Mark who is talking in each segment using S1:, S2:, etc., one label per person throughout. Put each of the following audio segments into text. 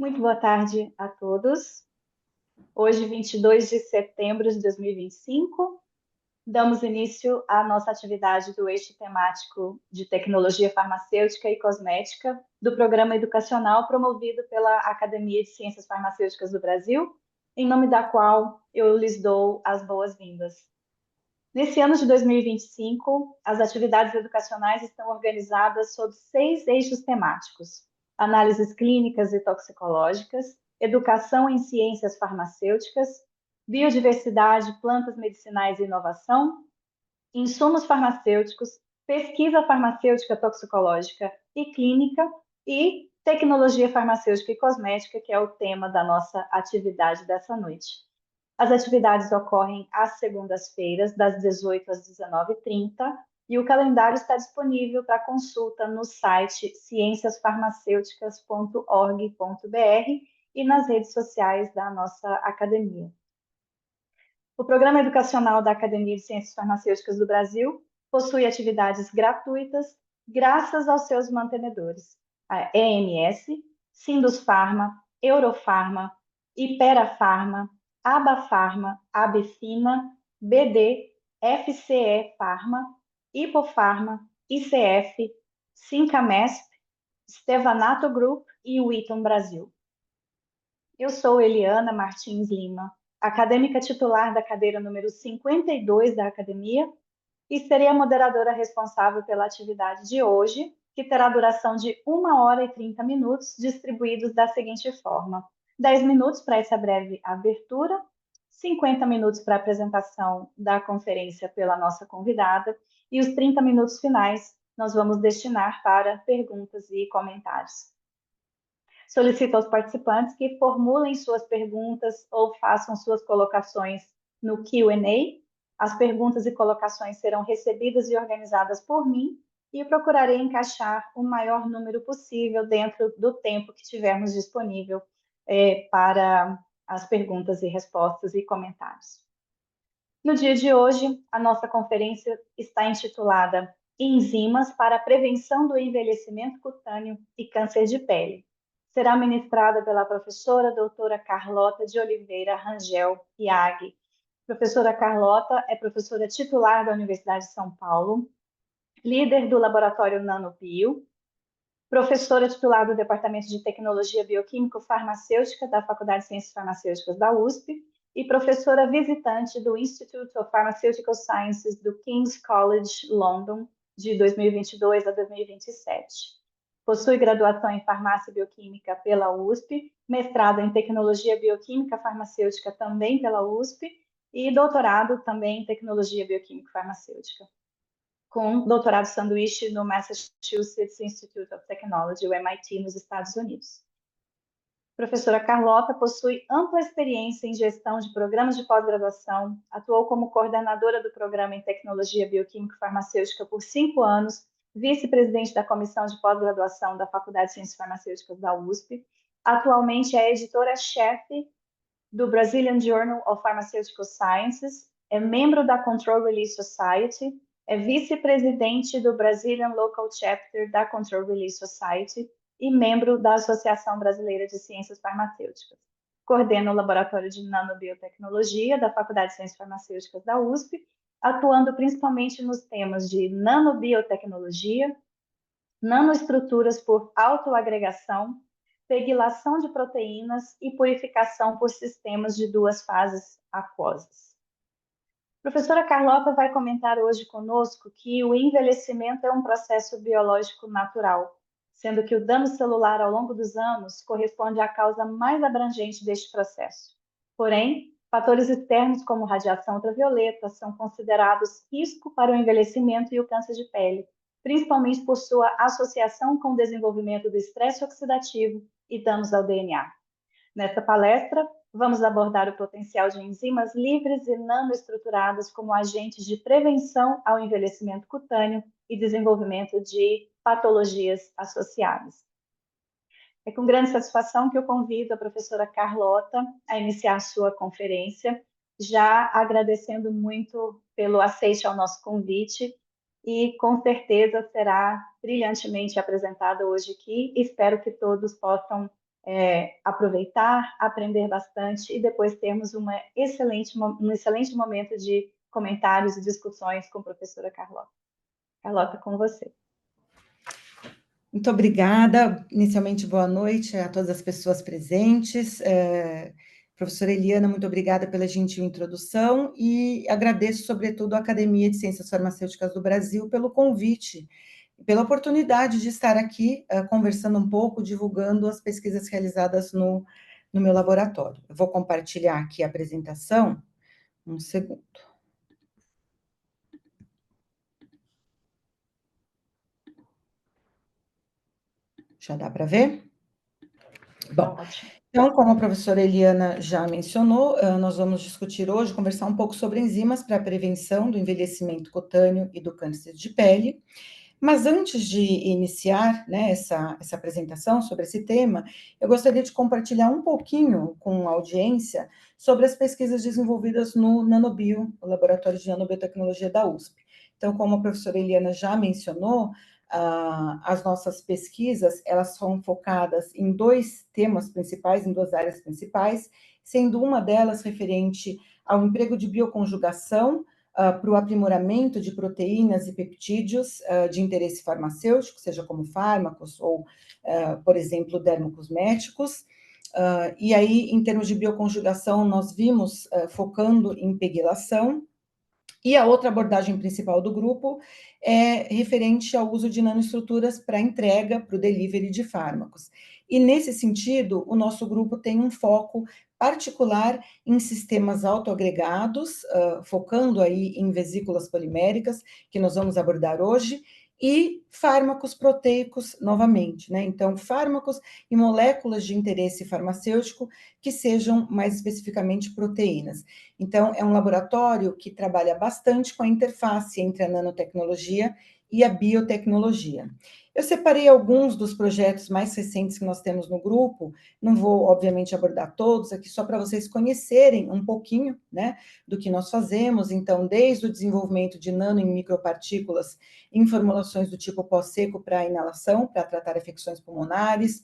S1: Muito boa tarde a todos. Hoje, 22 de setembro de 2025, damos início à nossa atividade do eixo temático de tecnologia farmacêutica e cosmética do programa educacional promovido pela Academia de Ciências Farmacêuticas do Brasil, em nome da qual eu lhes dou as boas-vindas. Nesse ano de 2025, as atividades educacionais estão organizadas sob 6 eixos temáticos: análises clínicas e toxicológicas, educação em ciências farmacêuticas, biodiversidade, plantas medicinais e inovação, insumos farmacêuticos, pesquisa farmacêutica toxicológica e clínica e tecnologia farmacêutica e cosmética, que é o tema da nossa atividade dessa noite. As atividades ocorrem às segundas-feiras, das 18 às 19h30, e o calendário está disponível para consulta no site cienciasfarmacêuticas.org.br e nas redes sociais da nossa academia. O Programa Educacional da Academia de Ciências Farmacêuticas do Brasil possui atividades gratuitas graças aos seus mantenedores, a EMS, Sindusfarma, Eurofarma, Iperafarma, Abafarma, Abfina, BD, FCE Farma, Hipofarma, ICF, Sincamesp, Stevanato Group e Wheaton Brasil. Eu sou Eliana Martins Lima, acadêmica titular da cadeira número 52 da academia, e serei a moderadora responsável pela atividade de hoje, que terá duração de 1h30, distribuídos da seguinte forma: 10 minutos para essa breve abertura, 50 minutos para a apresentação da conferência pela nossa convidada, e os 30 minutos finais nós vamos destinar para perguntas e comentários. Solicito aos participantes que formulem suas perguntas ou façam suas colocações no Q&A. As perguntas e colocações serão recebidas e organizadas por mim e procurarei encaixar o maior número possível dentro do tempo que tivermos disponível para as perguntas e respostas e comentários. No dia de hoje, a nossa conferência está intitulada Enzimas para a Prevenção do Envelhecimento Cutâneo e Câncer de Pele. Será ministrada pela professora doutora Carlota de Oliveira Rangel Piag. Professora Carlota é professora titular da Universidade de São Paulo, líder do Laboratório NanoBio, professora titular do Departamento de Tecnologia Bioquímico-Farmacêutica da Faculdade de Ciências Farmacêuticas da USP e professora visitante do Institute of Pharmaceutical Sciences do King's College London, de 2022 a 2027. Possui graduação em Farmácia Bioquímica pela USP, mestrado em Tecnologia Bioquímica Farmacêutica também pela USP e doutorado também em Tecnologia Bioquímica Farmacêutica, com doutorado sanduíche no Massachusetts Institute of Technology, o MIT, nos Estados Unidos. A professora Carlota possui ampla experiência em gestão de programas de pós-graduação, atuou como coordenadora do programa em Tecnologia Bioquímica Farmacêutica por 5 anos, vice-presidente da Comissão de Pós-Graduação da Faculdade de Ciências Farmacêuticas da USP, atualmente é editora-chefe do Brazilian Journal of Pharmaceutical Sciences, é membro da Control Release Society, é vice-presidente do Brazilian Local Chapter da Control Release Society e membro da Associação Brasileira de Ciências Farmacêuticas. Coordena o Laboratório de Nanobiotecnologia da Faculdade de Ciências Farmacêuticas da USP, atuando principalmente nos temas de nanobiotecnologia, nanoestruturas por autoagregação, pegylação de proteínas e purificação por sistemas de 2 fases aquosas. A professora Carlota vai comentar hoje conosco que o envelhecimento é um processo biológico natural, sendo que o dano celular ao longo dos anos corresponde à causa mais abrangente deste processo. Porém, fatores externos como radiação ultravioleta são considerados risco para o envelhecimento e o câncer de pele, principalmente por sua associação com o desenvolvimento do estresse oxidativo e danos ao DNA. Nesta palestra, vamos abordar o potencial de enzimas livres e nanoestruturadas como agentes de prevenção ao envelhecimento cutâneo e desenvolvimento de patologias associadas. É com grande satisfação que eu convido a professora Carlota a iniciar sua conferência, já agradecendo muito pelo aceite ao nosso convite e com certeza será brilhantemente apresentada hoje aqui. Espero que todos possam aproveitar, aprender bastante e depois termos um excelente momento de comentários e discussões com a professora Carlota. Carlota, com você.
S2: Muito obrigada. Inicialmente, boa noite a todas as pessoas presentes. Professora Eliana, muito obrigada pela gentil introdução e agradeço, sobretudo, à Academia de Ciências Farmacêuticas do Brasil pelo convite, pela oportunidade de estar aqui conversando um pouco, divulgando as pesquisas realizadas no meu laboratório. Eu vou compartilhar aqui a apresentação. Um segundo. Já dá para ver? Bom, então, como a professora Eliana já mencionou, nós vamos discutir hoje, conversar um pouco sobre enzimas para a prevenção do envelhecimento cutâneo e do câncer de pele. Mas antes de iniciar, né, essa apresentação sobre esse tema, eu gostaria de compartilhar um pouquinho com a audiência sobre as pesquisas desenvolvidas no Nanobio, o Laboratório de Nanobiotecnologia da USP. Então, como a professora Eliana já mencionou, as nossas pesquisas, elas são focadas em dois temas principais, em duas áreas principais, sendo uma delas referente ao emprego de bioconjugação para o aprimoramento de proteínas e peptídeos de interesse farmacêutico, seja como fármacos ou, por exemplo, dermocosméticos. E aí, em termos de bioconjugação, nós vimos focando em pegylação. E a outra abordagem principal do grupo é referente ao uso de nanoestruturas para entrega, para o delivery de fármacos. E, nesse sentido, o nosso grupo tem um foco particular em sistemas autoagregados, focando aí em vesículas poliméricas, que nós vamos abordar hoje, e fármacos proteicos novamente, né? Então, fármacos e moléculas de interesse farmacêutico que sejam mais especificamente proteínas. Então, é um laboratório que trabalha bastante com a interface entre a nanotecnologia e a biotecnologia. Eu separei alguns dos projetos mais recentes que nós temos no grupo, não vou, obviamente, abordar todos aqui, só para vocês conhecerem um pouquinho, né, do que nós fazemos. Então, desde o desenvolvimento de nano em micropartículas em formulações do tipo pó-seco para inalação, para tratar infecções pulmonares,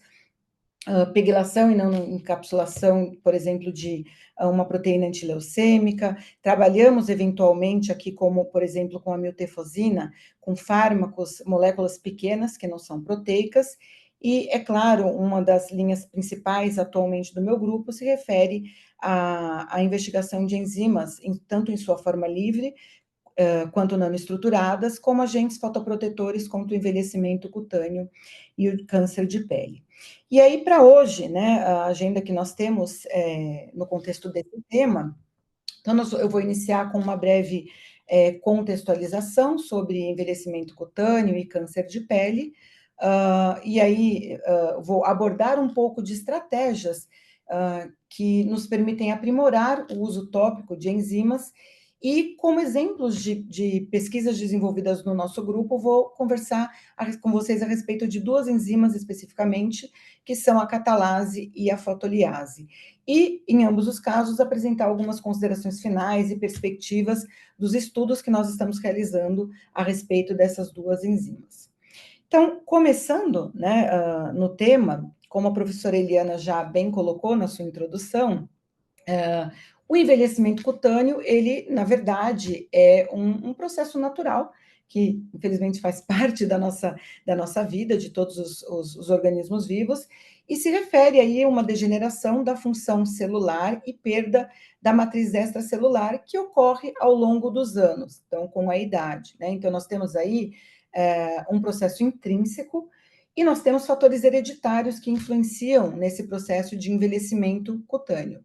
S2: pegylação e não encapsulação, por exemplo, de uma proteína antileucêmica. Trabalhamos eventualmente aqui, como, por exemplo, com a miltefosina, com fármacos, moléculas pequenas que não são proteicas. E, é claro, uma das linhas principais atualmente do meu grupo se refere à investigação de enzimas, tanto em sua forma livre, quanto nanoestruturadas, como agentes fotoprotetores contra o envelhecimento cutâneo e o câncer de pele. E aí, para hoje, né, a agenda que nós temos no contexto desse tema, então eu vou iniciar com uma breve contextualização sobre envelhecimento cutâneo e câncer de pele, e aí vou abordar um pouco de estratégias que nos permitem aprimorar o uso tópico de enzimas. E, como exemplos de pesquisas desenvolvidas no nosso grupo, vou conversar com vocês a respeito de duas enzimas especificamente, que são a catalase e a fotoliase. E, em ambos os casos, apresentar algumas considerações finais e perspectivas dos estudos que nós estamos realizando a respeito dessas duas enzimas. Então, começando, né, no tema, como a professora Eliana já bem colocou na sua introdução, o envelhecimento cutâneo, ele, na verdade, é um processo natural, que, infelizmente, faz parte da nossa vida, de todos os organismos vivos, e se refere aí a uma degeneração da função celular e perda da matriz extracelular que ocorre ao longo dos anos, então, com a idade, né? Então, nós temos aí um processo intrínseco, e nós temos fatores hereditários que influenciam nesse processo de envelhecimento cutâneo.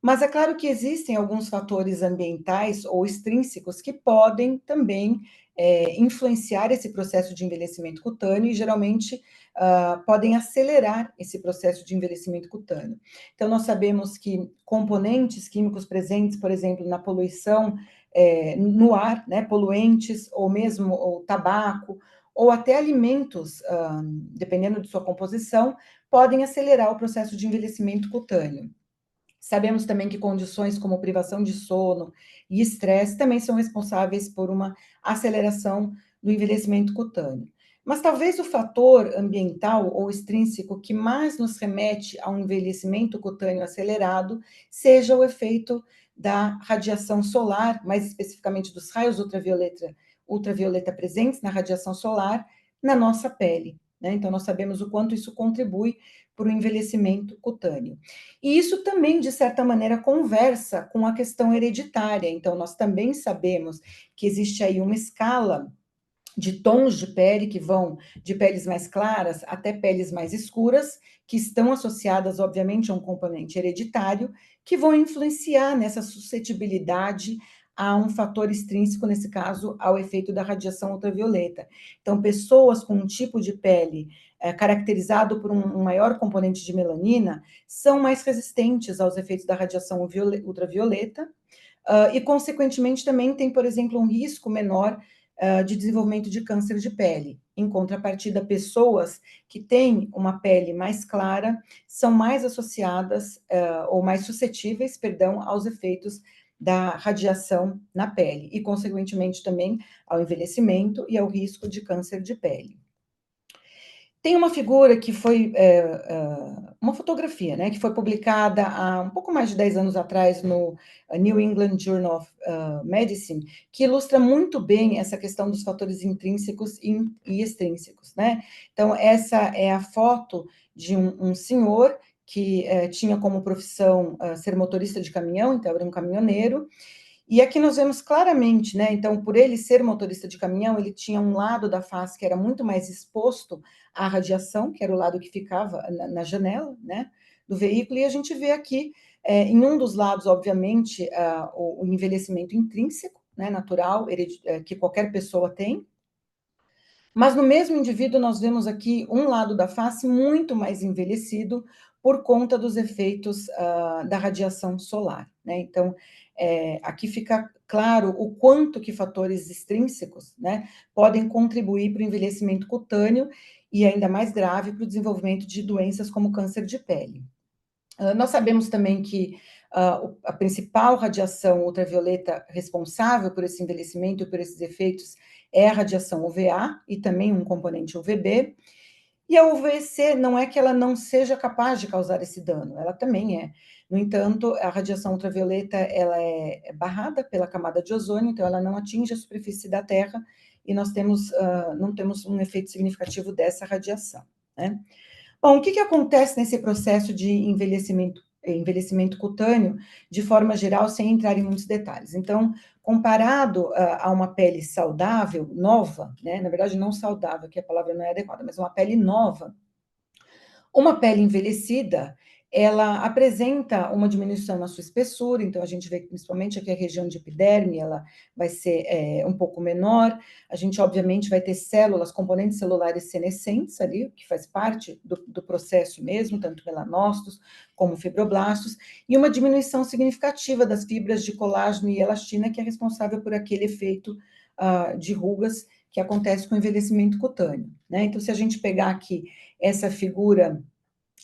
S2: Mas é claro que existem alguns fatores ambientais ou extrínsecos que podem também influenciar esse processo de envelhecimento cutâneo e geralmente podem acelerar esse processo de envelhecimento cutâneo. Então, nós sabemos que componentes químicos presentes, por exemplo, na poluição no ar, né, poluentes, ou mesmo o tabaco, ou até alimentos, dependendo de sua composição, podem acelerar o processo de envelhecimento cutâneo. Sabemos também que condições como privação de sono e estresse também são responsáveis por uma aceleração do envelhecimento cutâneo. Mas talvez o fator ambiental ou extrínseco que mais nos remete a um envelhecimento cutâneo acelerado seja o efeito da radiação solar, mais especificamente dos raios ultravioleta presentes na radiação solar, na nossa pele, né? Então, nós sabemos o quanto isso contribui para o envelhecimento cutâneo. E isso também, de certa maneira, conversa com a questão hereditária. Então, nós também sabemos que existe aí uma escala de tons de pele que vão de peles mais claras até peles mais escuras, que estão associadas, obviamente, a um componente hereditário, que vão influenciar nessa suscetibilidade a um fator extrínseco, nesse caso, ao efeito da radiação ultravioleta. Então, pessoas com um tipo de pele caracterizado por um maior componente de melanina são mais resistentes aos efeitos da radiação ultravioleta, e, consequentemente, também tem, por exemplo, um risco menor de desenvolvimento de câncer de pele. Em contrapartida, pessoas que têm uma pele mais clara são mais associadas, ou mais suscetíveis, perdão, aos efeitos da radiação na pele e, consequentemente, também ao envelhecimento e ao risco de câncer de pele. Tem uma figura que foi uma fotografia, né, que foi publicada há um pouco mais de 10 anos atrás no New England Journal of Medicine, que ilustra muito bem essa questão dos fatores intrínsecos e extrínsecos, né? Então, essa é a foto de um senhor que tinha como profissão ser motorista de caminhão, então era um caminhoneiro, e aqui nós vemos claramente, né? Então, por ele ser motorista de caminhão, ele tinha um lado da face que era muito mais exposto à radiação, que era o lado que ficava na janela, né, do veículo, e a gente vê aqui, em um dos lados, obviamente, o envelhecimento intrínseco, né, natural, que qualquer pessoa tem, mas no mesmo indivíduo nós vemos aqui um lado da face muito mais envelhecido por conta dos efeitos da radiação solar, né? Então, aqui fica claro o quanto que fatores extrínsecos, né, podem contribuir para o envelhecimento cutâneo e ainda mais grave para o desenvolvimento de doenças como câncer de pele. Nós sabemos também que a principal radiação ultravioleta responsável por esse envelhecimento e por esses efeitos é a radiação UVA e também um componente UVB. E a UVC não é que ela não seja capaz de causar esse dano, ela também é. No entanto, a radiação ultravioleta ela é barrada pela camada de ozônio, então ela não atinge a superfície da Terra e nós não temos um efeito significativo dessa radiação, né? Bom, o que acontece nesse processo de envelhecimento cutâneo, de forma geral, sem entrar em muitos detalhes? Então, comparado a uma pele saudável, nova, né? Na verdade, não saudável, que a palavra não é adequada, mas uma pele nova, uma pele envelhecida, ela apresenta uma diminuição na sua espessura, então a gente vê que principalmente aqui a região de epiderme, ela vai ser um pouco menor, a gente obviamente vai ter células, componentes celulares senescentes ali, que faz parte do processo mesmo, tanto melanócitos como fibroblastos, e uma diminuição significativa das fibras de colágeno e elastina, que é responsável por aquele efeito de rugas que acontece com o envelhecimento cutâneo, né? Então, se a gente pegar aqui essa figura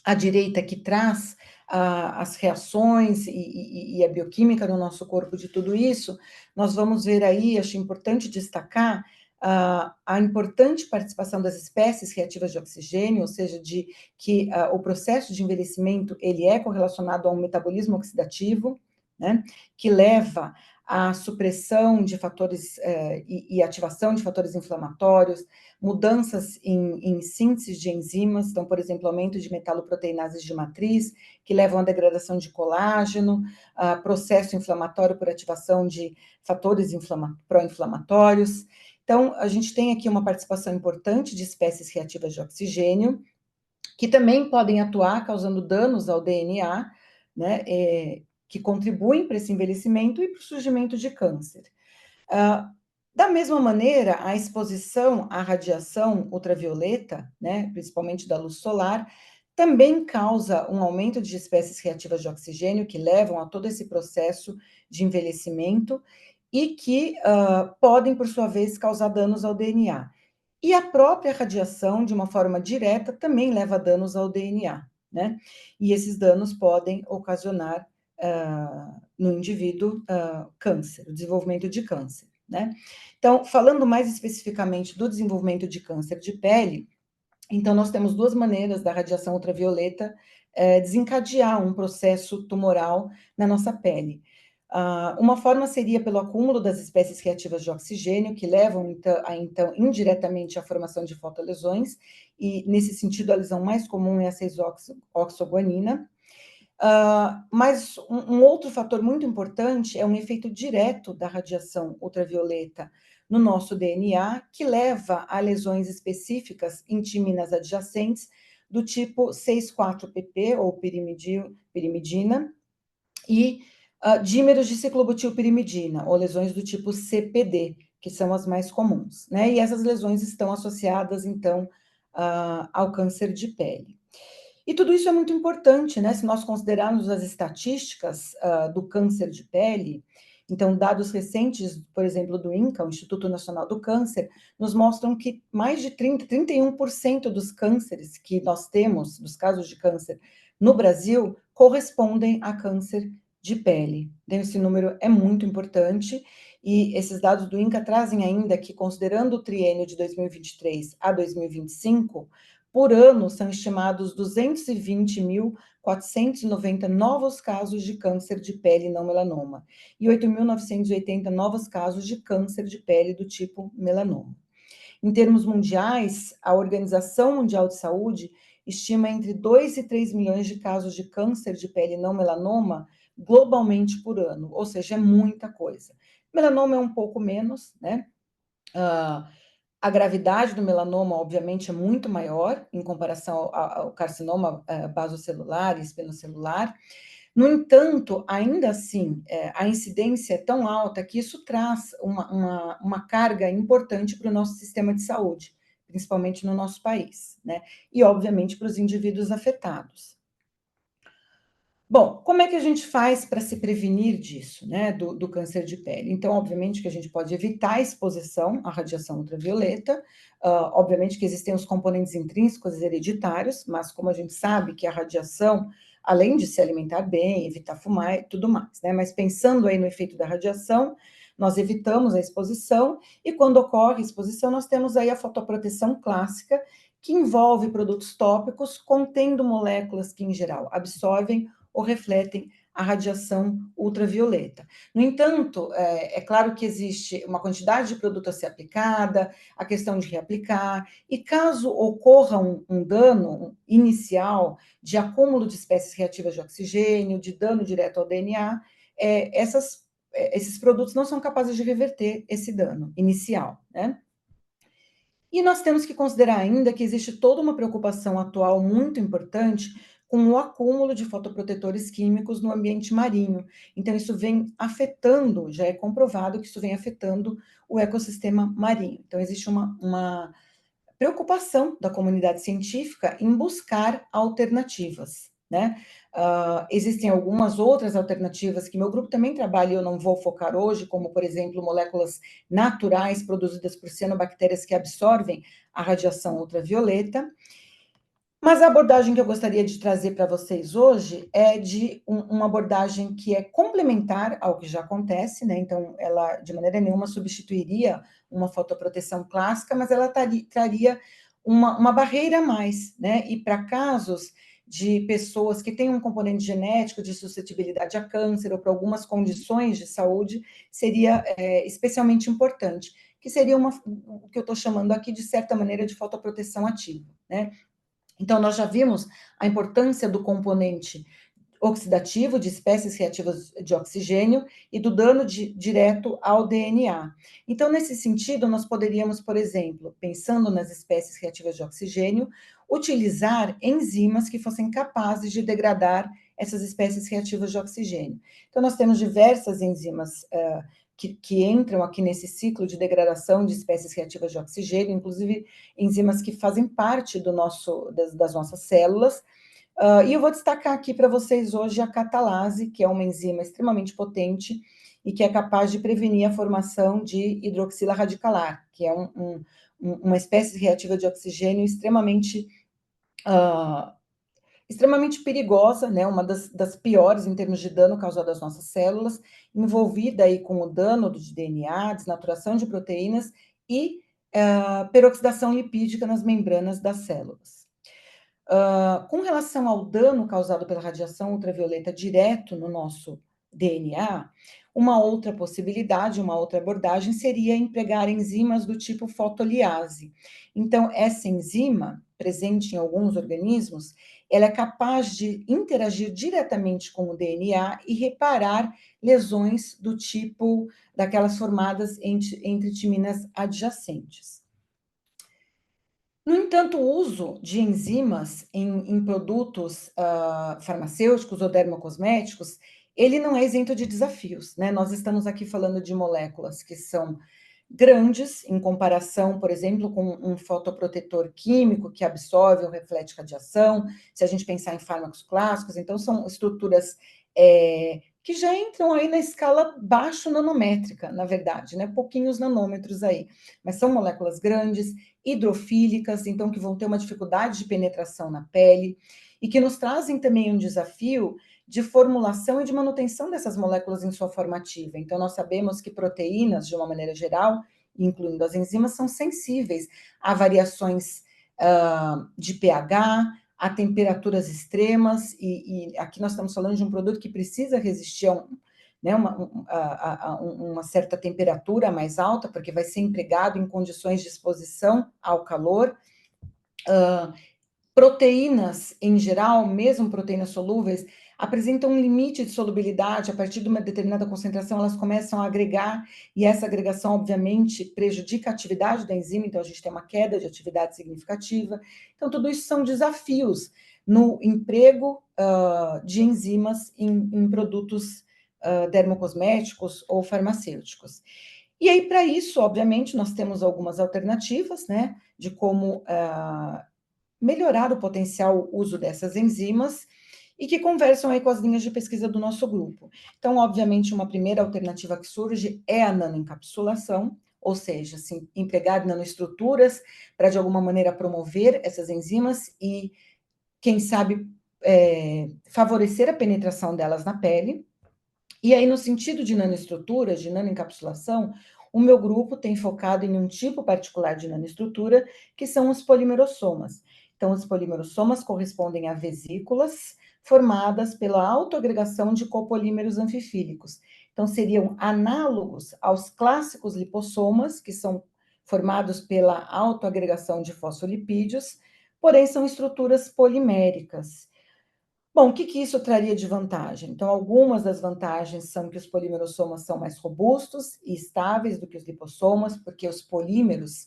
S2: à direita que traz as reações e a bioquímica no nosso corpo de tudo isso, nós vamos ver aí, acho importante destacar, a importante participação das espécies reativas de oxigênio, ou seja, de que o processo de envelhecimento ele é correlacionado a um metabolismo oxidativo, né, que leva à supressão de fatores e ativação de fatores inflamatórios, mudanças em síntese de enzimas, então, por exemplo, aumento de metaloproteinases de matriz, que levam à degradação de colágeno, processo inflamatório por ativação de fatores pró-inflamatórios. Então, a gente tem aqui uma participação importante de espécies reativas de oxigênio, que também podem atuar causando danos ao DNA, né, que contribuem para esse envelhecimento e para o surgimento de câncer. Da mesma maneira, a exposição à radiação ultravioleta, né, principalmente da luz solar, também causa um aumento de espécies reativas de oxigênio que levam a todo esse processo de envelhecimento e que podem, por sua vez, causar danos ao DNA. E a própria radiação, de uma forma direta, também leva danos ao DNA, né? E esses danos podem ocasionar no indivíduo câncer, o desenvolvimento de câncer. né? Então, falando mais especificamente do desenvolvimento de câncer de pele, então nós temos duas maneiras da radiação ultravioleta desencadear um processo tumoral na nossa pele. Uma forma seria pelo acúmulo das espécies reativas de oxigênio, que levam, então, indiretamente à formação de fotolesões, e, nesse sentido, a lesão mais comum é a 6-oxoguanina. Mas um outro fator muito importante é um efeito direto da radiação ultravioleta no nosso DNA, que leva a lesões específicas em timinas adjacentes do tipo 6,4-pp, ou pirimidina, e dímeros de ciclobutilpirimidina, ou lesões do tipo CPD, que são as mais comuns, né? E essas lesões estão associadas, então, ao câncer de pele. E tudo isso é muito importante, né? Se nós considerarmos as estatísticas do câncer de pele, então, dados recentes, por exemplo, do INCA, o Instituto Nacional do Câncer, nos mostram que mais de 31% dos cânceres que nós temos, dos casos de câncer no Brasil, correspondem a câncer de pele. Então, esse número é muito importante, e esses dados do INCA trazem ainda que, considerando o triênio de 2023 a 2025, por ano são estimados 220.490 novos casos de câncer de pele não melanoma e 8.980 novos casos de câncer de pele do tipo melanoma. Em termos mundiais, a Organização Mundial de Saúde estima entre 2 e 3 milhões de casos de câncer de pele não melanoma globalmente por ano, ou seja, é muita coisa. Melanoma é um pouco menos, né? A gravidade do melanoma, obviamente, é muito maior em comparação ao carcinoma basocelular e espinocelular. No entanto, ainda assim, a incidência é tão alta que isso traz uma carga importante para o nosso sistema de saúde, principalmente no nosso país, né? E, obviamente, para os indivíduos afetados. Bom, como é que a gente faz para se prevenir disso, né, do câncer de pele? Então, obviamente que a gente pode evitar a exposição à radiação ultravioleta, obviamente que existem os componentes intrínsecos hereditários, mas como a gente sabe que a radiação, além de se alimentar bem, evitar fumar e tudo mais, né, mas pensando aí no efeito da radiação, nós evitamos a exposição, e quando ocorre a exposição, nós temos aí a fotoproteção clássica, que envolve produtos tópicos contendo moléculas que, em geral, absorvem ou refletem a radiação ultravioleta. No entanto, é claro que existe uma quantidade de produto a ser aplicada, a questão de reaplicar, e caso ocorra um dano inicial de acúmulo de espécies reativas de oxigênio, de dano direto ao DNA, esses produtos não são capazes de reverter esse dano inicial, né? E nós temos que considerar ainda que existe toda uma preocupação atual muito importante com o acúmulo de fotoprotetores químicos no ambiente marinho. Então, isso vem afetando, já é comprovado que isso vem afetando o ecossistema marinho. Então, existe uma preocupação da comunidade científica em buscar alternativas, né? Existem algumas outras alternativas que meu grupo também trabalha e eu não vou focar hoje, como, por exemplo, moléculas naturais produzidas por cianobactérias que absorvem a radiação ultravioleta. Mas a abordagem que eu gostaria de trazer para vocês hoje é de uma abordagem que é complementar ao que já acontece, né? Então, ela de maneira nenhuma substituiria uma fotoproteção clássica, mas ela traria uma barreira a mais, né? E para casos de pessoas que têm um componente genético de suscetibilidade a câncer ou para algumas condições de saúde, seria especialmente importante, que seria o que eu estou chamando aqui, de certa maneira, de fotoproteção ativa, né? Então, nós já vimos a importância do componente oxidativo de espécies reativas de oxigênio e do dano direto ao DNA. Então, nesse sentido, nós poderíamos, por exemplo, pensando nas espécies reativas de oxigênio, utilizar enzimas que fossem capazes de degradar essas espécies reativas de oxigênio. Então, nós temos diversas enzimas que entram aqui nesse ciclo de degradação de espécies reativas de oxigênio, inclusive enzimas que fazem parte das nossas células. E eu vou destacar aqui para vocês hoje a catalase, que é uma enzima extremamente potente e que é capaz de prevenir a formação de hidroxila radicalar, que é uma espécie reativa de oxigênio extremamente extremamente perigosa, né, uma das piores em termos de dano causado às nossas células, envolvida aí com o dano de DNA, desnaturação de proteínas e peroxidação lipídica nas membranas das células. Com relação ao dano causado pela radiação ultravioleta direto no nosso DNA, uma outra possibilidade, uma outra abordagem seria empregar enzimas do tipo fotoliase. Então, essa enzima, presente em alguns organismos, ela é capaz de interagir diretamente com o DNA e reparar lesões do tipo daquelas formadas entre timinas adjacentes. No entanto, o uso de enzimas em produtos farmacêuticos ou dermocosméticos, ele não é isento de desafios, né? Nós estamos aqui falando de moléculas que são grandes, em comparação, por exemplo, com um fotoprotetor químico que absorve ou reflete radiação, se a gente pensar em fármacos clássicos, então são estruturas que já entram aí na escala baixo nanométrica, na verdade, né? Pouquinhos nanômetros aí, mas são moléculas grandes, hidrofílicas, então que vão ter uma dificuldade de penetração na pele, e que nos trazem também um desafio de formulação e de manutenção dessas moléculas em sua forma ativa. Então, nós sabemos que proteínas, de uma maneira geral, incluindo as enzimas, são sensíveis a variações de pH, a temperaturas extremas, e aqui nós estamos falando de um produto que precisa resistir a uma certa temperatura mais alta, porque vai ser empregado em condições de exposição ao calor. Proteínas, em geral, mesmo proteínas solúveis, apresentam um limite de solubilidade, a partir de uma determinada concentração, elas começam a agregar, e essa agregação, obviamente, prejudica a atividade da enzima, então a gente tem uma queda de atividade significativa. Então, tudo isso são desafios no emprego de enzimas em produtos dermocosméticos ou farmacêuticos. E aí, para isso, obviamente, nós temos algumas alternativas, né, de como melhorar o potencial uso dessas enzimas e que conversam aí com as linhas de pesquisa do nosso grupo. Então, obviamente, uma primeira alternativa que surge é a nanoencapsulação, ou seja, assim, empregar nanoestruturas para, de alguma maneira, promover essas enzimas e, quem sabe, favorecer a penetração delas na pele. E aí, no sentido de nanoestruturas, de nanoencapsulação, o meu grupo tem focado em um tipo particular de nanoestrutura, que são os polimerossomas. Então, os polimerossomas correspondem a vesículas formadas pela autoagregação de copolímeros anfifílicos. Então, seriam análogos aos clássicos lipossomas, que são formados pela autoagregação de fosfolipídios, porém são estruturas poliméricas. Bom, o que isso traria de vantagem? Então, algumas das vantagens são que os polimerossomas são mais robustos e estáveis do que os lipossomas, porque os polímeros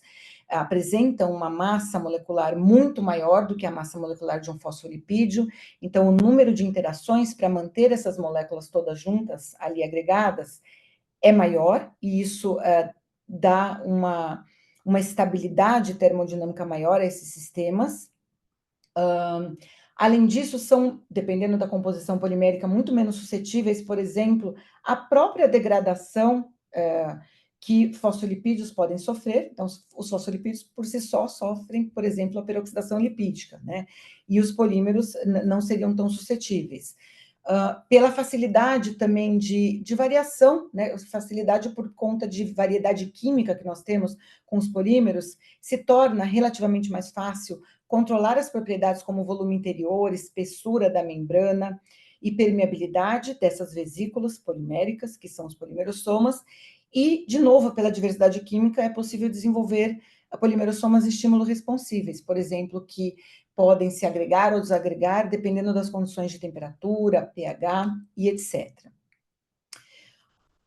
S2: apresentam uma massa molecular muito maior do que a massa molecular de um fosfolipídio, então o número de interações para manter essas moléculas todas juntas, ali agregadas, é maior, e isso dá uma estabilidade termodinâmica maior a esses sistemas. Além disso, são, dependendo da composição polimérica, muito menos suscetíveis, por exemplo, à própria degradação que fosfolipídios podem sofrer. Então, os fosfolipídios, por si só, sofrem, por exemplo, a peroxidação lipídica, né? E os polímeros não seriam tão suscetíveis. Pela facilidade também de variação, né? Facilidade por conta de variedade química que nós temos com os polímeros, se torna relativamente mais fácil controlar as propriedades como volume interior, espessura da membrana e permeabilidade dessas vesículas poliméricas, que são os polimerossomas, e, de novo, pela diversidade química, é possível desenvolver polimerossomas estímulo-responsíveis, por exemplo, que podem se agregar ou desagregar dependendo das condições de temperatura, pH e etc.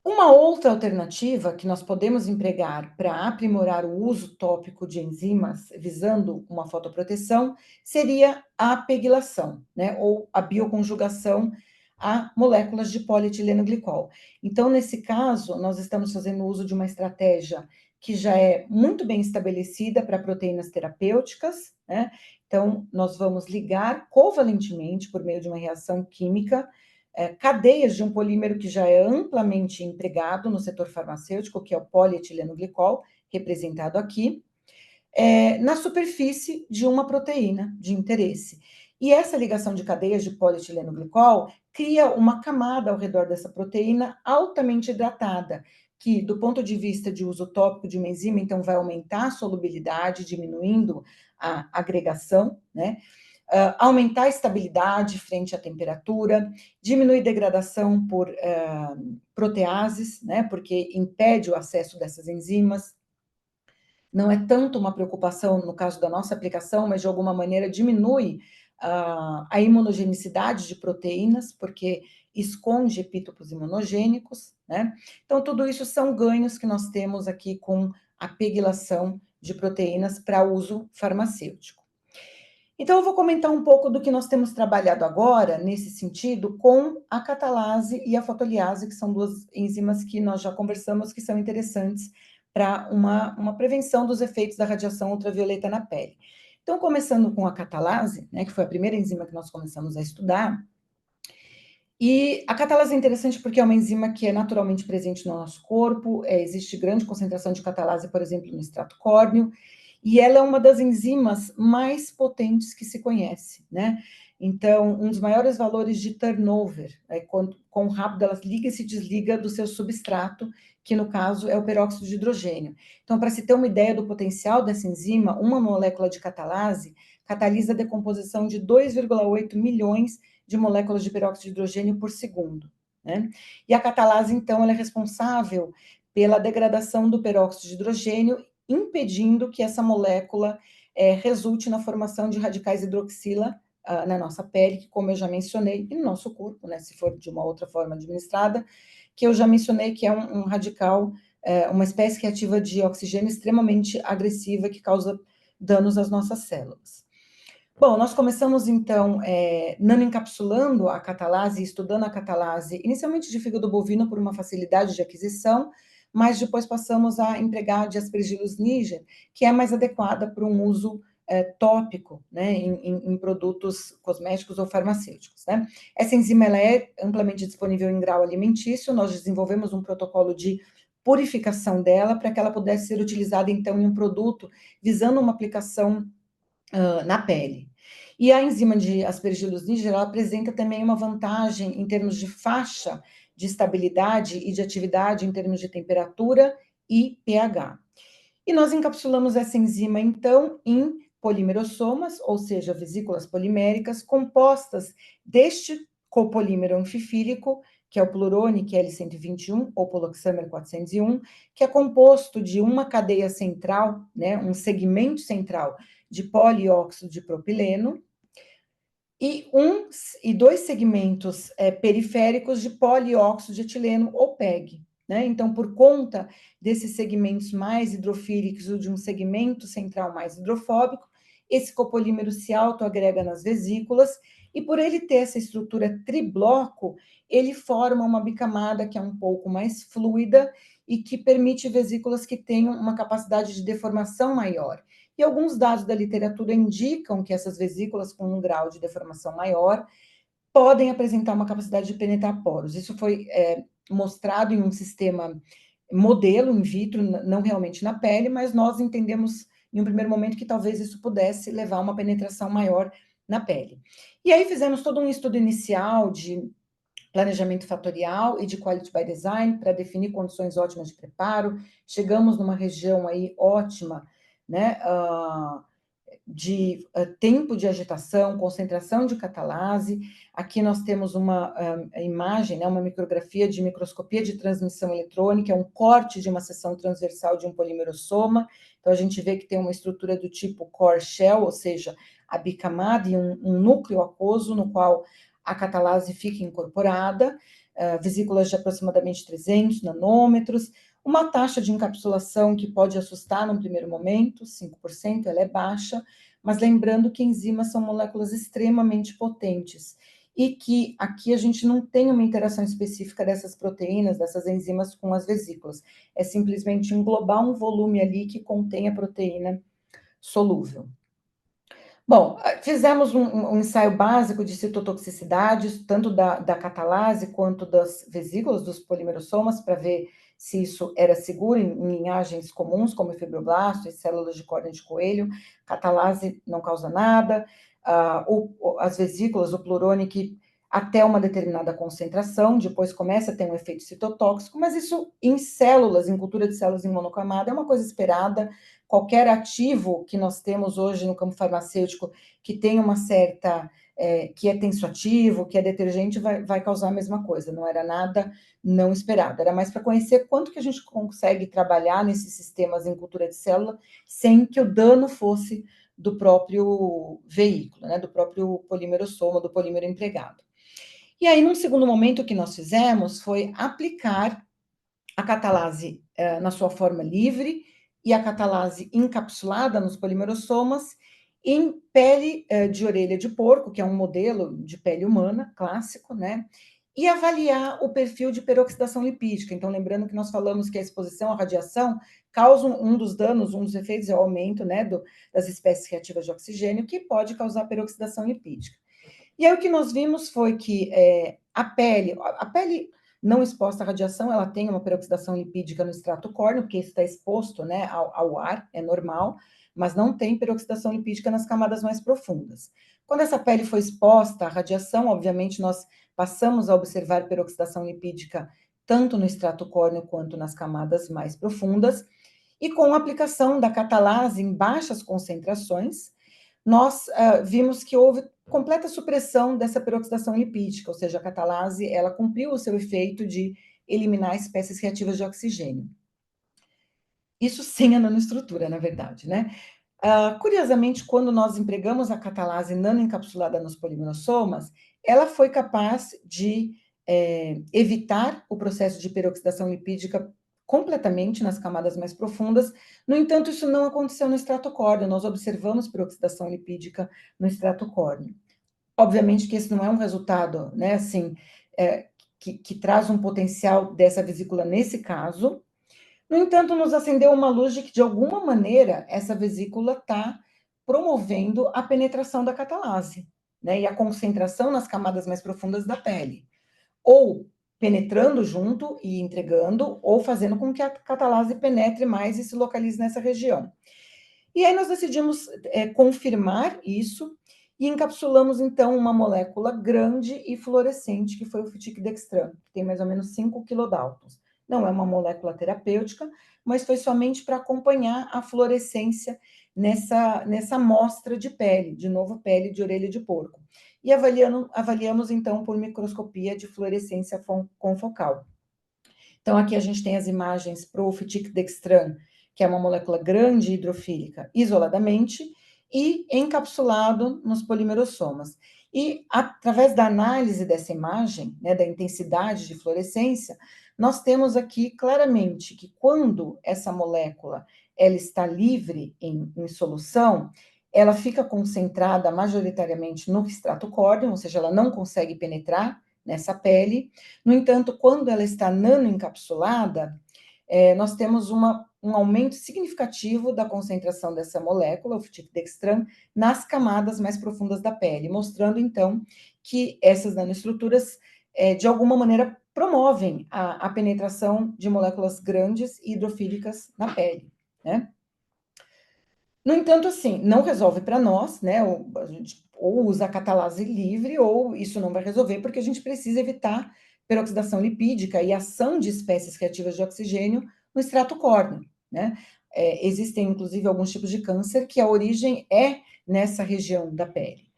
S2: Uma outra alternativa que nós podemos empregar para aprimorar o uso tópico de enzimas visando uma fotoproteção seria a PEGylação, né, ou a bioconjugação a moléculas de polietileno-glicol. Então, nesse caso, nós estamos fazendo uso de uma estratégia que já é muito bem estabelecida para proteínas terapêuticas, né? Então, nós vamos ligar covalentemente, por meio de uma reação química, cadeias de um polímero que já é amplamente empregado no setor farmacêutico, que é o polietileno-glicol, representado aqui, na superfície de uma proteína de interesse. E essa ligação de cadeias de polietileno-glicol cria uma camada ao redor dessa proteína altamente hidratada, que, do ponto de vista de uso tópico de uma enzima, então vai aumentar a solubilidade, diminuindo a agregação, né? Aumentar a estabilidade frente à temperatura, diminuir degradação por proteases, né? Porque impede o acesso dessas enzimas. Não é tanto uma preocupação no caso da nossa aplicação, mas de alguma maneira diminui a imunogenicidade de proteínas, porque esconde epítopos imunogênicos, né? Então, tudo isso são ganhos que nós temos aqui com a pegylação de proteínas para uso farmacêutico. Então, eu vou comentar um pouco do que nós temos trabalhado agora, nesse sentido, com a catalase e a fotoliase, que são duas enzimas que nós já conversamos, que são interessantes para uma prevenção dos efeitos da radiação ultravioleta na pele. Então, começando com a catalase, né, que foi a primeira enzima que nós começamos a estudar, e a catalase é interessante porque é uma enzima que é naturalmente presente no nosso corpo, existe grande concentração de catalase, por exemplo, no extrato córneo, e ela é uma das enzimas mais potentes que se conhece, né? Então, um dos maiores valores de turnover, quão rápido ela liga e se desliga do seu substrato, que no caso é o peróxido de hidrogênio. Então, para se ter uma ideia do potencial dessa enzima, uma molécula de catalase catalisa a decomposição de 2,8 milhões de moléculas de peróxido de hidrogênio por segundo, né? E a catalase, então, ela é responsável pela degradação do peróxido de hidrogênio, impedindo que essa molécula resulte na formação de radicais hidroxila na nossa pele, que, como eu já mencionei, e no nosso corpo, né, se for de uma outra forma administrada, que eu já mencionei que é um radical, uma espécie reativa de oxigênio extremamente agressiva que causa danos às nossas células. Bom, nós começamos, então, nanoencapsulando a catalase, estudando a catalase, inicialmente de fígado bovino por uma facilidade de aquisição, mas depois passamos a empregar de Aspergillus niger, que é mais adequada para um uso tópico, né, em produtos cosméticos ou farmacêuticos, né? Essa enzima ela é amplamente disponível em grau alimentício, nós desenvolvemos um protocolo de purificação dela para que ela pudesse ser utilizada, então, em um produto visando uma aplicação na pele. E a enzima de Aspergillus niger, ela apresenta também uma vantagem em termos de faixa de estabilidade e de atividade em termos de temperatura e pH. E nós encapsulamos essa enzima, então, em polimerossomas, ou seja, vesículas poliméricas, compostas deste copolímero anfifílico, que é o pluronic L121, ou poloxamer 401, que é composto de uma cadeia central, né, um segmento central de polióxido de propileno, e dois segmentos periféricos de polióxido de etileno, ou PEG. Né? Então, por conta desses segmentos mais hidrofílicos ou de um segmento central mais hidrofóbico, esse copolímero se autoagrega nas vesículas, e por ele ter essa estrutura tribloco, ele forma uma bicamada que é um pouco mais fluida e que permite vesículas que tenham uma capacidade de deformação maior. E alguns dados da literatura indicam que essas vesículas com um grau de deformação maior podem apresentar uma capacidade de penetrar poros. Isso foi mostrado em um sistema modelo in vitro, não realmente na pele, mas nós entendemos em um primeiro momento que talvez isso pudesse levar a uma penetração maior na pele. E aí fizemos todo um estudo inicial de planejamento fatorial e de quality by design para definir condições ótimas de preparo. Chegamos numa região aí ótima, né, de tempo de agitação, concentração de catalase. Aqui nós temos uma imagem, né, uma micrografia de microscopia de transmissão eletrônica, é um corte de uma seção transversal de um polimerossoma. Então, a gente vê que tem uma estrutura do tipo core shell, ou seja, a bicamada e um núcleo aquoso no qual a catalase fica incorporada, vesículas de aproximadamente 300 nanômetros, uma taxa de encapsulação que pode assustar num primeiro momento, 5%, ela é baixa, mas lembrando que enzimas são moléculas extremamente potentes e que aqui a gente não tem uma interação específica dessas proteínas, dessas enzimas com as vesículas. É simplesmente englobar um volume ali que contém a proteína solúvel. Bom, fizemos um ensaio básico de citotoxicidade, tanto da catalase quanto das vesículas, dos polimerossomas, para ver se isso era seguro em linhagens comuns, como fibroblastos e células de córnea de coelho. Catalase não causa nada. as vesículas, o Pluronic, até uma determinada concentração, depois começa a ter um efeito citotóxico, mas isso em células, em cultura de células em monocamada, é uma coisa esperada. Qualquer ativo que nós temos hoje no campo farmacêutico que tem uma certa, que é tensoativo, que é detergente, vai causar a mesma coisa, não era nada não esperado, era mais para conhecer quanto que a gente consegue trabalhar nesses sistemas em cultura de célula sem que o dano fosse do próprio veículo, né, do próprio polimerossoma, do polímero empregado. E aí, num segundo momento, o que nós fizemos foi aplicar a catalase na sua forma livre e a catalase encapsulada nos polimerossomas em pele de orelha de porco, que é um modelo de pele humana clássico, né? E avaliar o perfil de peroxidação lipídica. Então, lembrando que nós falamos que a exposição à radiação causa um dos danos, um dos efeitos é o aumento, né, das espécies reativas de oxigênio, que pode causar peroxidação lipídica. E aí o que nós vimos foi que a pele não exposta à radiação, ela tem uma peroxidação lipídica no extrato córneo, porque isso está exposto, né, ao ar, é normal, mas não tem peroxidação lipídica nas camadas mais profundas. Quando essa pele foi exposta à radiação, obviamente nós passamos a observar peroxidação lipídica tanto no extrato córneo quanto nas camadas mais profundas, e com a aplicação da catalase em baixas concentrações, nós vimos que houve completa supressão dessa peroxidação lipídica, ou seja, a catalase, ela cumpriu o seu efeito de eliminar espécies reativas de oxigênio. Isso sem a nanoestrutura, na verdade, né? Curiosamente, quando nós empregamos a catalase nanoencapsulada nos polimerossomas, ela foi capaz de evitar o processo de peroxidação lipídica completamente nas camadas mais profundas. No entanto, isso não aconteceu no extrato córneo. Nós observamos peroxidação lipídica no extrato córneo. Obviamente que esse não é um resultado, né, assim, que traz um potencial dessa vesícula nesse caso. No entanto, nos acendeu uma luz de que, de alguma maneira, essa vesícula está promovendo a penetração da catalase, né, e a concentração nas camadas mais profundas da pele. Ou penetrando junto e entregando, ou fazendo com que a catalase penetre mais e se localize nessa região. E aí nós decidimos confirmar isso e encapsulamos, então, uma molécula grande e fluorescente, que foi o fiticdextran, que tem mais ou menos 5 kilodaltons. Não é uma molécula terapêutica, mas foi somente para acompanhar a fluorescência nessa amostra de pele, de novo, pele de orelha de porco. E avaliamos, então, por microscopia de fluorescência confocal. Então, aqui a gente tem as imagens para o fiticdextran, que é uma molécula grande hidrofílica, isoladamente, e encapsulado nos polimerossomas. E, através da análise dessa imagem, né, da intensidade de fluorescência, nós temos aqui claramente que quando essa molécula ela está livre em solução, ela fica concentrada majoritariamente no extrato córneo, ou seja, ela não consegue penetrar nessa pele. No entanto, quando ela está nanoencapsulada, nós temos um aumento significativo da concentração dessa molécula, o fiticdextran, nas camadas mais profundas da pele, mostrando, então, que essas nanoestruturas, de alguma maneira, promovem a penetração de moléculas grandes e hidrofílicas na pele, né? No entanto, assim, não resolve para nós, né? A gente ou usa a catalase livre, ou isso não vai resolver, porque a gente precisa evitar peroxidação lipídica e ação de espécies reativas de oxigênio no extrato córneo, né? Existem, inclusive, alguns tipos de câncer que a origem é nessa região da pele.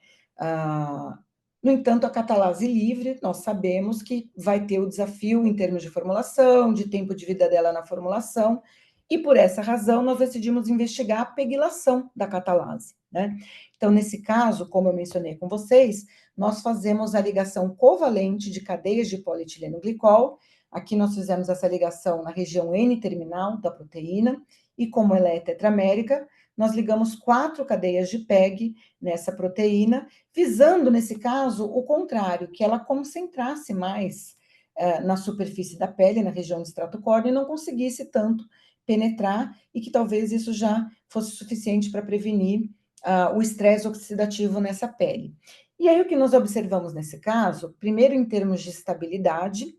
S2: No entanto, a catalase livre, nós sabemos que vai ter o desafio em termos de formulação, de tempo de vida dela na formulação, e por essa razão nós decidimos investigar a pegylação da catalase, né? Então, nesse caso, como eu mencionei com vocês, nós fazemos a ligação covalente de cadeias de polietileno glicol. Aqui nós fizemos essa ligação na região N-terminal da proteína, e como ela é tetramérica, nós ligamos 4 cadeias de PEG nessa proteína, visando, nesse caso, o contrário, que ela concentrasse mais na superfície da pele, na região do extrato córneo, e não conseguisse tanto penetrar, e que talvez isso já fosse suficiente para prevenir o estresse oxidativo nessa pele. E aí, o que nós observamos nesse caso, primeiro em termos de estabilidade,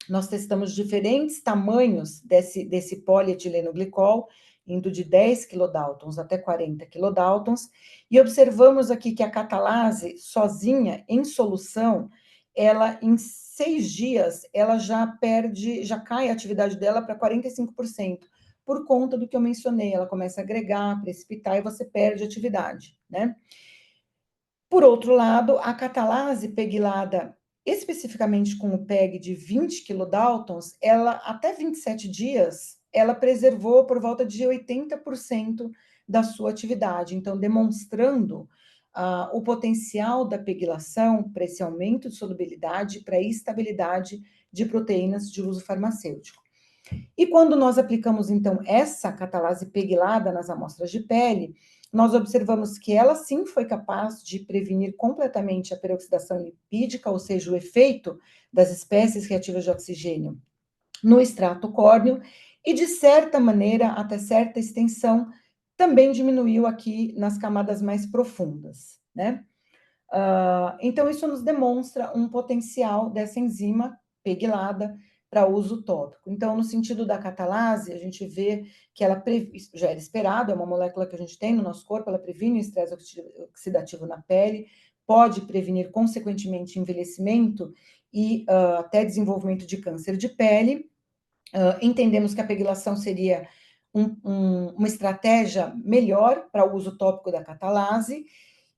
S2: nós testamos diferentes tamanhos desse polietileno glicol, indo de 10 kilodaltons até 40 kilodaltons, e observamos aqui que a catalase sozinha, em solução, ela em 6 dias, ela já cai a atividade dela para 45%, por conta do que eu mencionei, ela começa a agregar, precipitar e você perde atividade, né? Por outro lado, a catalase pegilada, especificamente com o PEG de 20 kilodaltons, ela até 27 dias, ela preservou por volta de 80% da sua atividade, então demonstrando o potencial da pegilação para esse aumento de solubilidade, para estabilidade de proteínas de uso farmacêutico. E quando nós aplicamos, então, essa catalase pegilada nas amostras de pele, nós observamos que ela sim foi capaz de prevenir completamente a peroxidação lipídica, ou seja, o efeito das espécies reativas de oxigênio no extrato córneo, e de certa maneira, até certa extensão, também diminuiu aqui nas camadas mais profundas, né? Então, isso nos demonstra um potencial dessa enzima pegilada para uso tópico. Então, no sentido da catalase, a gente vê que ela já era esperado, é uma molécula que a gente tem no nosso corpo, ela previne o estresse oxidativo na pele, pode prevenir, consequentemente, envelhecimento e até desenvolvimento de câncer de pele. Entendemos que a pegilação seria uma estratégia melhor para o uso tópico da catalase.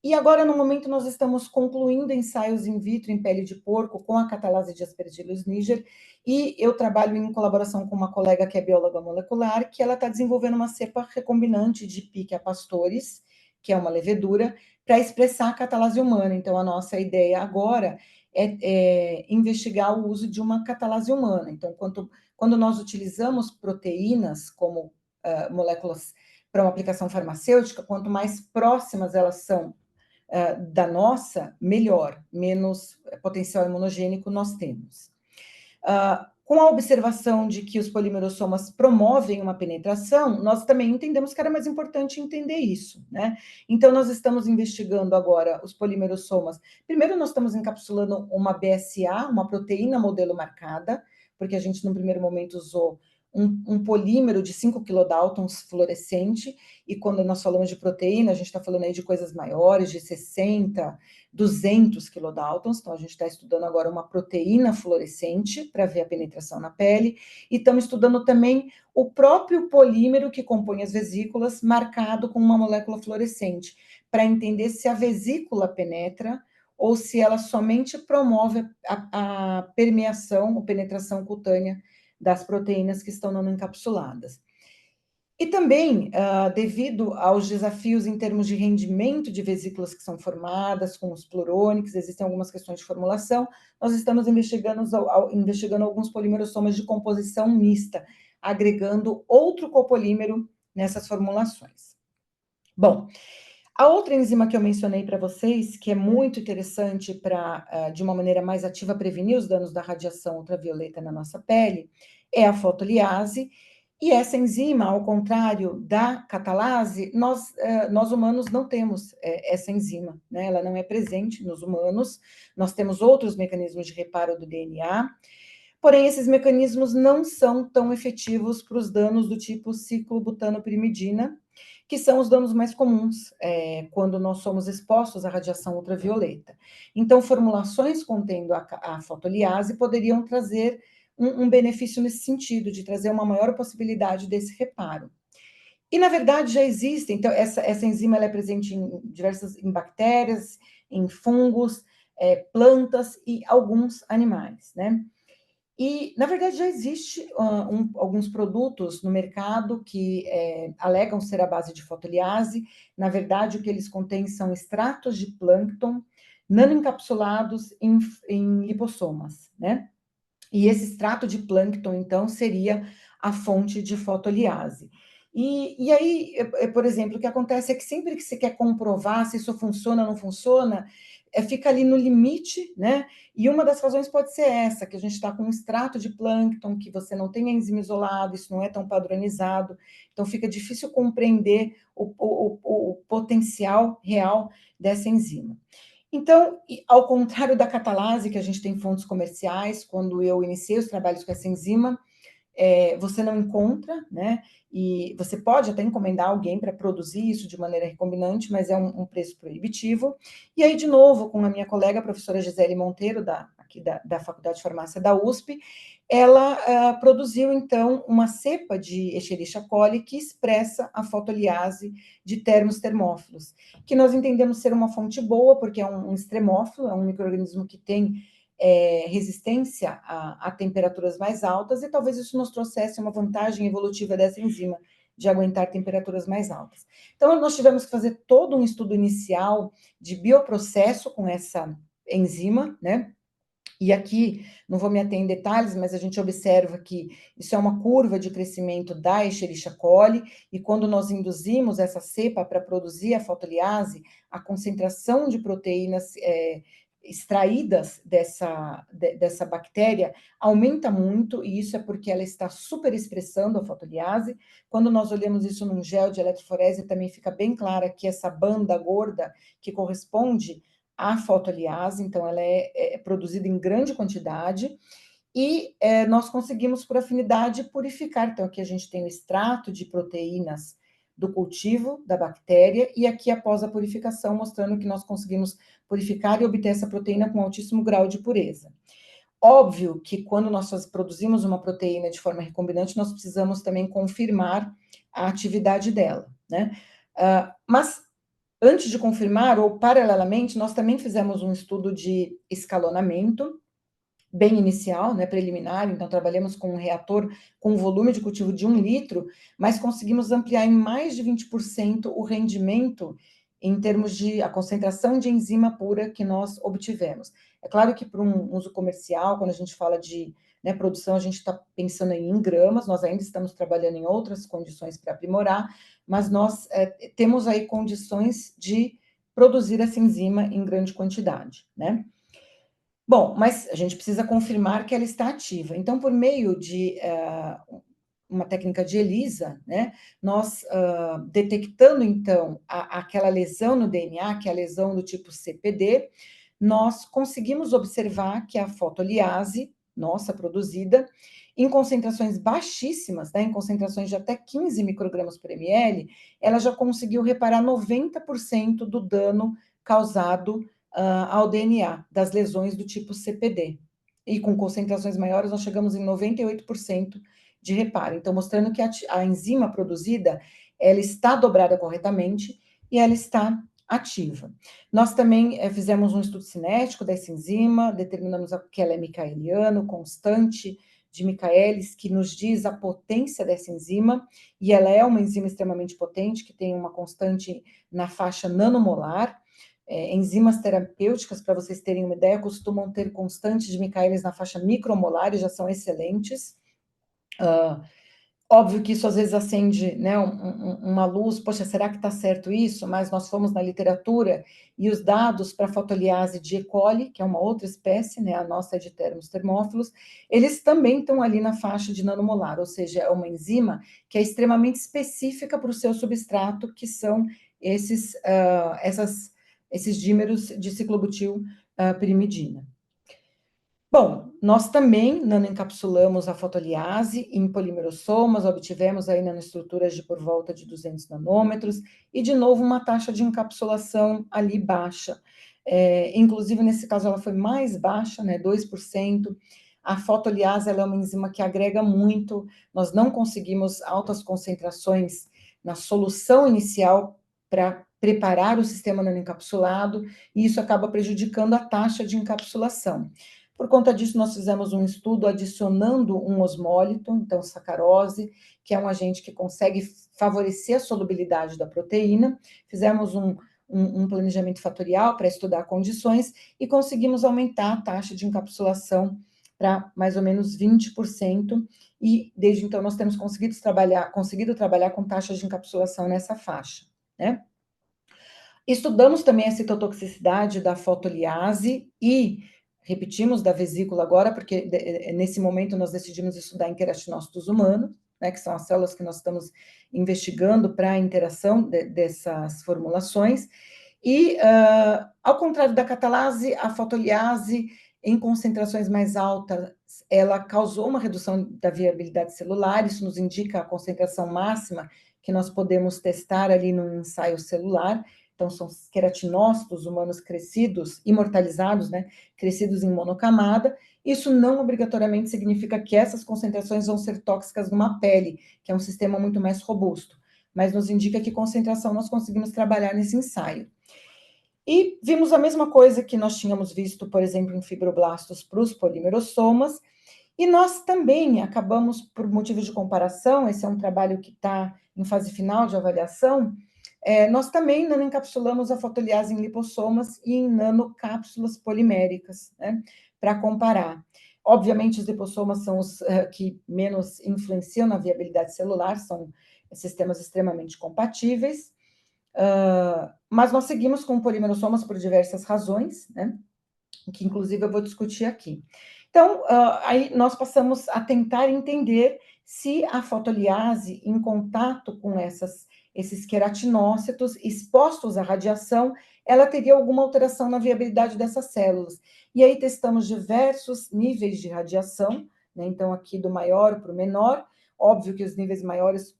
S2: E agora, no momento, nós estamos concluindo ensaios in vitro em pele de porco com a catalase de Aspergillus niger, e eu trabalho em colaboração com uma colega que é bióloga molecular, que ela está desenvolvendo uma cepa recombinante de Pichia pastores, que é uma levedura, para expressar a catalase humana. Então, a nossa ideia agora é investigar o uso de uma catalase humana. Então, quando nós utilizamos proteínas como moléculas para uma aplicação farmacêutica, quanto mais próximas elas são da nossa, melhor, menos potencial imunogênico nós temos. Com a observação de que os polimerossomas promovem uma penetração, nós também entendemos que era mais importante entender isso, né? Então, nós estamos investigando agora os polimerossomas. Primeiro, nós estamos encapsulando uma BSA, uma proteína modelo marcada, porque a gente, no primeiro momento, usou um polímero de 5 kilodaltons fluorescente, e quando nós falamos de proteína, a gente está falando aí de coisas maiores, de 60, 200 kilodaltons, então a gente está estudando agora uma proteína fluorescente para ver a penetração na pele, e estamos estudando também o próprio polímero que compõe as vesículas, marcado com uma molécula fluorescente, para entender se a vesícula penetra ou se ela somente promove a permeação ou penetração cutânea das proteínas que estão nanoencapsuladas. E também, devido aos desafios em termos de rendimento de vesículas que são formadas com os plurônicos, existem algumas questões de formulação, nós estamos investigando alguns polimerossomas de composição mista, agregando outro copolímero nessas formulações. Bom, a outra enzima que eu mencionei para vocês, que é muito interessante para, de uma maneira mais ativa, prevenir os danos da radiação ultravioleta na nossa pele, é a fotoliase. E essa enzima, ao contrário da catalase, nós humanos não temos essa enzima, né? Ela não é presente nos humanos, nós temos outros mecanismos de reparo do DNA, porém esses mecanismos não são tão efetivos para os danos do tipo ciclobutanoprimidina, que são os danos mais comuns quando nós somos expostos à radiação ultravioleta. Então, formulações contendo a fotoliase poderiam trazer um benefício nesse sentido, de trazer uma maior possibilidade desse reparo. E, na verdade, já existe, então, essa enzima ela é presente em bactérias, em fungos, plantas e alguns animais, né? E, na verdade, já existe alguns produtos no mercado que alegam ser à base de fotoliase. Na verdade, o que eles contêm são extratos de plâncton nanoencapsulados em lipossomas, né? E esse extrato de plâncton, então, seria a fonte de fotoliase. E aí, por exemplo, o que acontece é que sempre que você quer comprovar se isso funciona ou não funciona, fica ali no limite, né? E uma das razões pode ser essa, que a gente está com um extrato de plâncton, que você não tem enzima isolada, isso não é tão padronizado, então fica difícil compreender o potencial real dessa enzima. Então, ao contrário da catalase, que a gente tem fontes comerciais, quando eu iniciei os trabalhos com essa enzima, você não encontra, né? E você pode até encomendar alguém para produzir isso de maneira recombinante, mas é um preço proibitivo. E aí, de novo, com a minha colega, a professora Gisele Monteiro, aqui da Faculdade de Farmácia da USP, ela produziu, então, uma cepa de Escherichia coli que expressa a fotoliase de termos termófilos, que nós entendemos ser uma fonte boa, porque é um extremófilo, é um micro-organismo que tem resistência a temperaturas mais altas, e talvez isso nos trouxesse uma vantagem evolutiva dessa enzima de aguentar temperaturas mais altas. Então, nós tivemos que fazer todo um estudo inicial de bioprocesso com essa enzima, né? E aqui, não vou me ater em detalhes, mas a gente observa que isso é uma curva de crescimento da Escherichia coli, e quando nós induzimos essa cepa para produzir a fotoliase, a concentração de proteínas extraídas dessa bactéria aumenta muito, e isso é porque ela está superexpressando a fotoliase. Quando nós olhamos isso num gel de eletroforese, também fica bem clara que essa banda gorda que corresponde à fotoliase, então ela é produzida em grande quantidade, e nós conseguimos, por afinidade, purificar. Então, aqui a gente tem o extrato de proteínas do cultivo da bactéria, e aqui após a purificação, mostrando que nós conseguimos purificar e obter essa proteína com altíssimo grau de pureza. Óbvio que quando nós produzimos uma proteína de forma recombinante, nós precisamos também confirmar a atividade dela, né? Mas antes de confirmar, ou paralelamente, nós também fizemos um estudo de escalonamento, bem inicial, né, preliminar. Então trabalhamos com um reator com um volume de cultivo de 1 litro, mas conseguimos ampliar em mais de 20% o rendimento em termos de a concentração de enzima pura que nós obtivemos. É claro que para um uso comercial, quando a gente fala de, né, produção, a gente está pensando em gramas, nós ainda estamos trabalhando em outras condições para aprimorar, mas nós temos aí condições de produzir essa enzima em grande quantidade, né? Bom, mas a gente precisa confirmar que ela está ativa. Então, por meio de uma técnica de ELISA, né, nós detectando, então, aquela lesão no DNA, que é a lesão do tipo CPD, nós conseguimos observar que a fotoliase, nossa, produzida, em concentrações baixíssimas, né, em concentrações de até 15 microgramas por ml, ela já conseguiu reparar 90% do dano causado ao DNA das lesões do tipo CPD. E com concentrações maiores, nós chegamos em 98% de reparo. Então, mostrando que a enzima produzida, ela está dobrada corretamente e ela está ativa. Nós também fizemos um estudo cinético dessa enzima, determinamos que ela é micaeliano, constante de Michaelis, que nos diz a potência dessa enzima, e ela é uma enzima extremamente potente, que tem uma constante na faixa nanomolar. Enzimas terapêuticas, para vocês terem uma ideia, costumam ter constantes de Michaelis na faixa micromolar e já são excelentes. Óbvio que isso às vezes acende, né, uma luz, poxa, será que está certo isso? Mas nós fomos na literatura e os dados para a fotoliase de E. coli, que é uma outra espécie, né, a nossa é de termos termófilos, eles também estão ali na faixa de nanomolar, ou seja, é uma enzima que é extremamente específica para o seu substrato, que são esses dímeros de ciclobutil pirimidina. Bom, nós também nanoencapsulamos a fotoliase em polimerossomas, obtivemos aí nanoestruturas de por volta de 200 nanômetros, e de novo uma taxa de encapsulação ali baixa. Inclusive, nesse caso, ela foi mais baixa, né, 2%. A fotoliase, ela é uma enzima que agrega muito, nós não conseguimos altas concentrações na solução inicial para preparar o sistema nanoencapsulado, e isso acaba prejudicando a taxa de encapsulação. Por conta disso, nós fizemos um estudo adicionando um osmólito, então sacarose, que é um agente que consegue favorecer a solubilidade da proteína. Fizemos um planejamento fatorial para estudar condições e conseguimos aumentar a taxa de encapsulação para mais ou menos 20%, e desde então nós temos conseguido trabalhar com taxas de encapsulação nessa faixa, né? Estudamos também a citotoxicidade da fotoliase e repetimos da vesícula agora, porque nesse momento nós decidimos estudar em queratinócitos humanos, né, que são as células que nós estamos investigando para a interação dessas formulações. E, ao contrário da catalase, a fotoliase, em concentrações mais altas, ela causou uma redução da viabilidade celular, isso nos indica a concentração máxima que nós podemos testar ali no ensaio celular. Então, são queratinócitos humanos crescidos, imortalizados, né, crescidos em monocamada. Isso não obrigatoriamente significa que essas concentrações vão ser tóxicas numa pele, que é um sistema muito mais robusto, mas nos indica que concentração nós conseguimos trabalhar nesse ensaio. E vimos a mesma coisa que nós tínhamos visto, por exemplo, em fibroblastos para os polimerossomas, e nós também acabamos, por motivo de comparação, esse é um trabalho que está em fase final de avaliação, nós também nanoencapsulamos a fotoliase em lipossomas e em nanocápsulas poliméricas, né, para comparar. Obviamente, os lipossomas são os que menos influenciam na viabilidade celular, são sistemas extremamente compatíveis, mas nós seguimos com polimerossomas por diversas razões, né, que inclusive eu vou discutir aqui. Então, aí nós passamos a tentar entender se a fotoliase, em contato com esses queratinócitos expostos à radiação, ela teria alguma alteração na viabilidade dessas células. E aí testamos diversos níveis de radiação, né? Então, aqui do maior para o menor, óbvio que os níveis maiores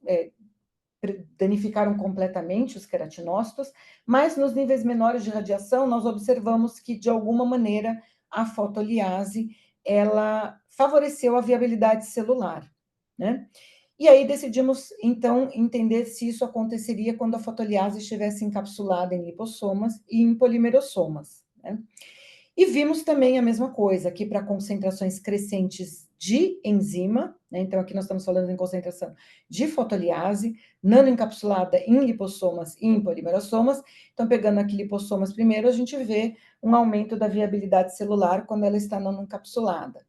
S2: danificaram completamente os queratinócitos, mas nos níveis menores de radiação, nós observamos que, de alguma maneira, a fotoliase, ela favoreceu a viabilidade celular, né? E aí decidimos, então, entender se isso aconteceria quando a fotoliase estivesse encapsulada em lipossomas e em polimerossomas, né? E vimos também a mesma coisa aqui para concentrações crescentes de enzima, né? Então, aqui nós estamos falando em concentração de fotoliase, nanoencapsulada em lipossomas e em polimerossomas. Então, pegando aqui lipossomas primeiro, a gente vê um aumento da viabilidade celular quando ela está nanoencapsulada.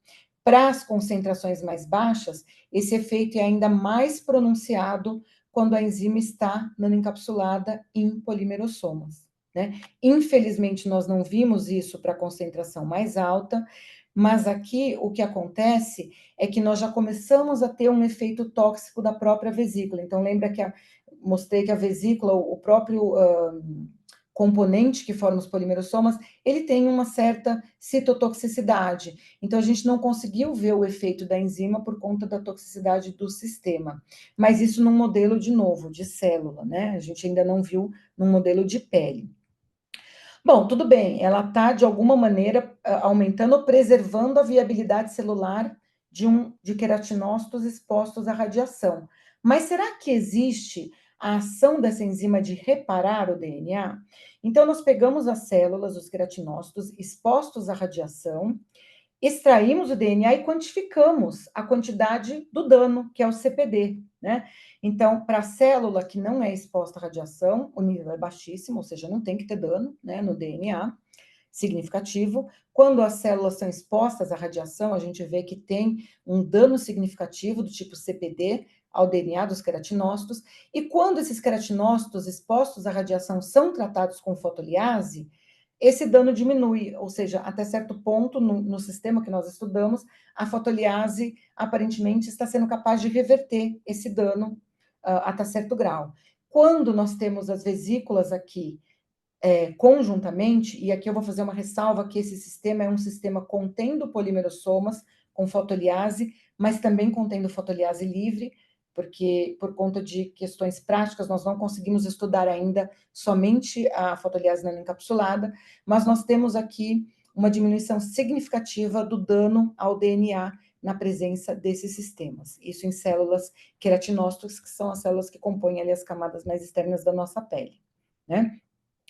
S2: Para as concentrações mais baixas, esse efeito é ainda mais pronunciado quando a enzima está nanoencapsulada em polimerossomas, né? Infelizmente, nós não vimos isso para concentração mais alta, mas aqui o que acontece é que nós já começamos a ter um efeito tóxico da própria vesícula. Então, lembra que mostrei que a vesícula, o próprio componente que forma os polimerossomas, ele tem uma certa citotoxicidade. Então, a gente não conseguiu ver o efeito da enzima por conta da toxicidade do sistema. Mas isso num modelo, de novo, de célula, né? A gente ainda não viu num modelo de pele. Bom, tudo bem, ela está, de alguma maneira, aumentando ou preservando a viabilidade celular de queratinócitos expostos à radiação. Mas será que existe a ação dessa enzima de reparar o DNA? Então, nós pegamos as células, os queratinócitos expostos à radiação, extraímos o DNA e quantificamos a quantidade do dano, que é o CPD, né? Então, para a célula que não é exposta à radiação, o nível é baixíssimo, ou seja, não tem que ter dano, né, no DNA significativo. Quando as células são expostas à radiação, a gente vê que tem um dano significativo do tipo CPD ao DNA dos queratinócitos. E quando esses queratinócitos expostos à radiação são tratados com fotoliase, esse dano diminui, ou seja, até certo ponto, no sistema que nós estudamos, a fotoliase aparentemente está sendo capaz de reverter esse dano até certo grau. Quando nós temos as vesículas aqui conjuntamente, e aqui eu vou fazer uma ressalva que esse sistema é um sistema contendo polimerossomas com fotoliase, mas também contendo fotoliase livre, porque por conta de questões práticas nós não conseguimos estudar ainda somente a fotoliase nanoencapsulada, mas nós temos aqui uma diminuição significativa do dano ao DNA na presença desses sistemas. Isso em células queratinócitos, que são as células que compõem ali as camadas mais externas da nossa pele, né?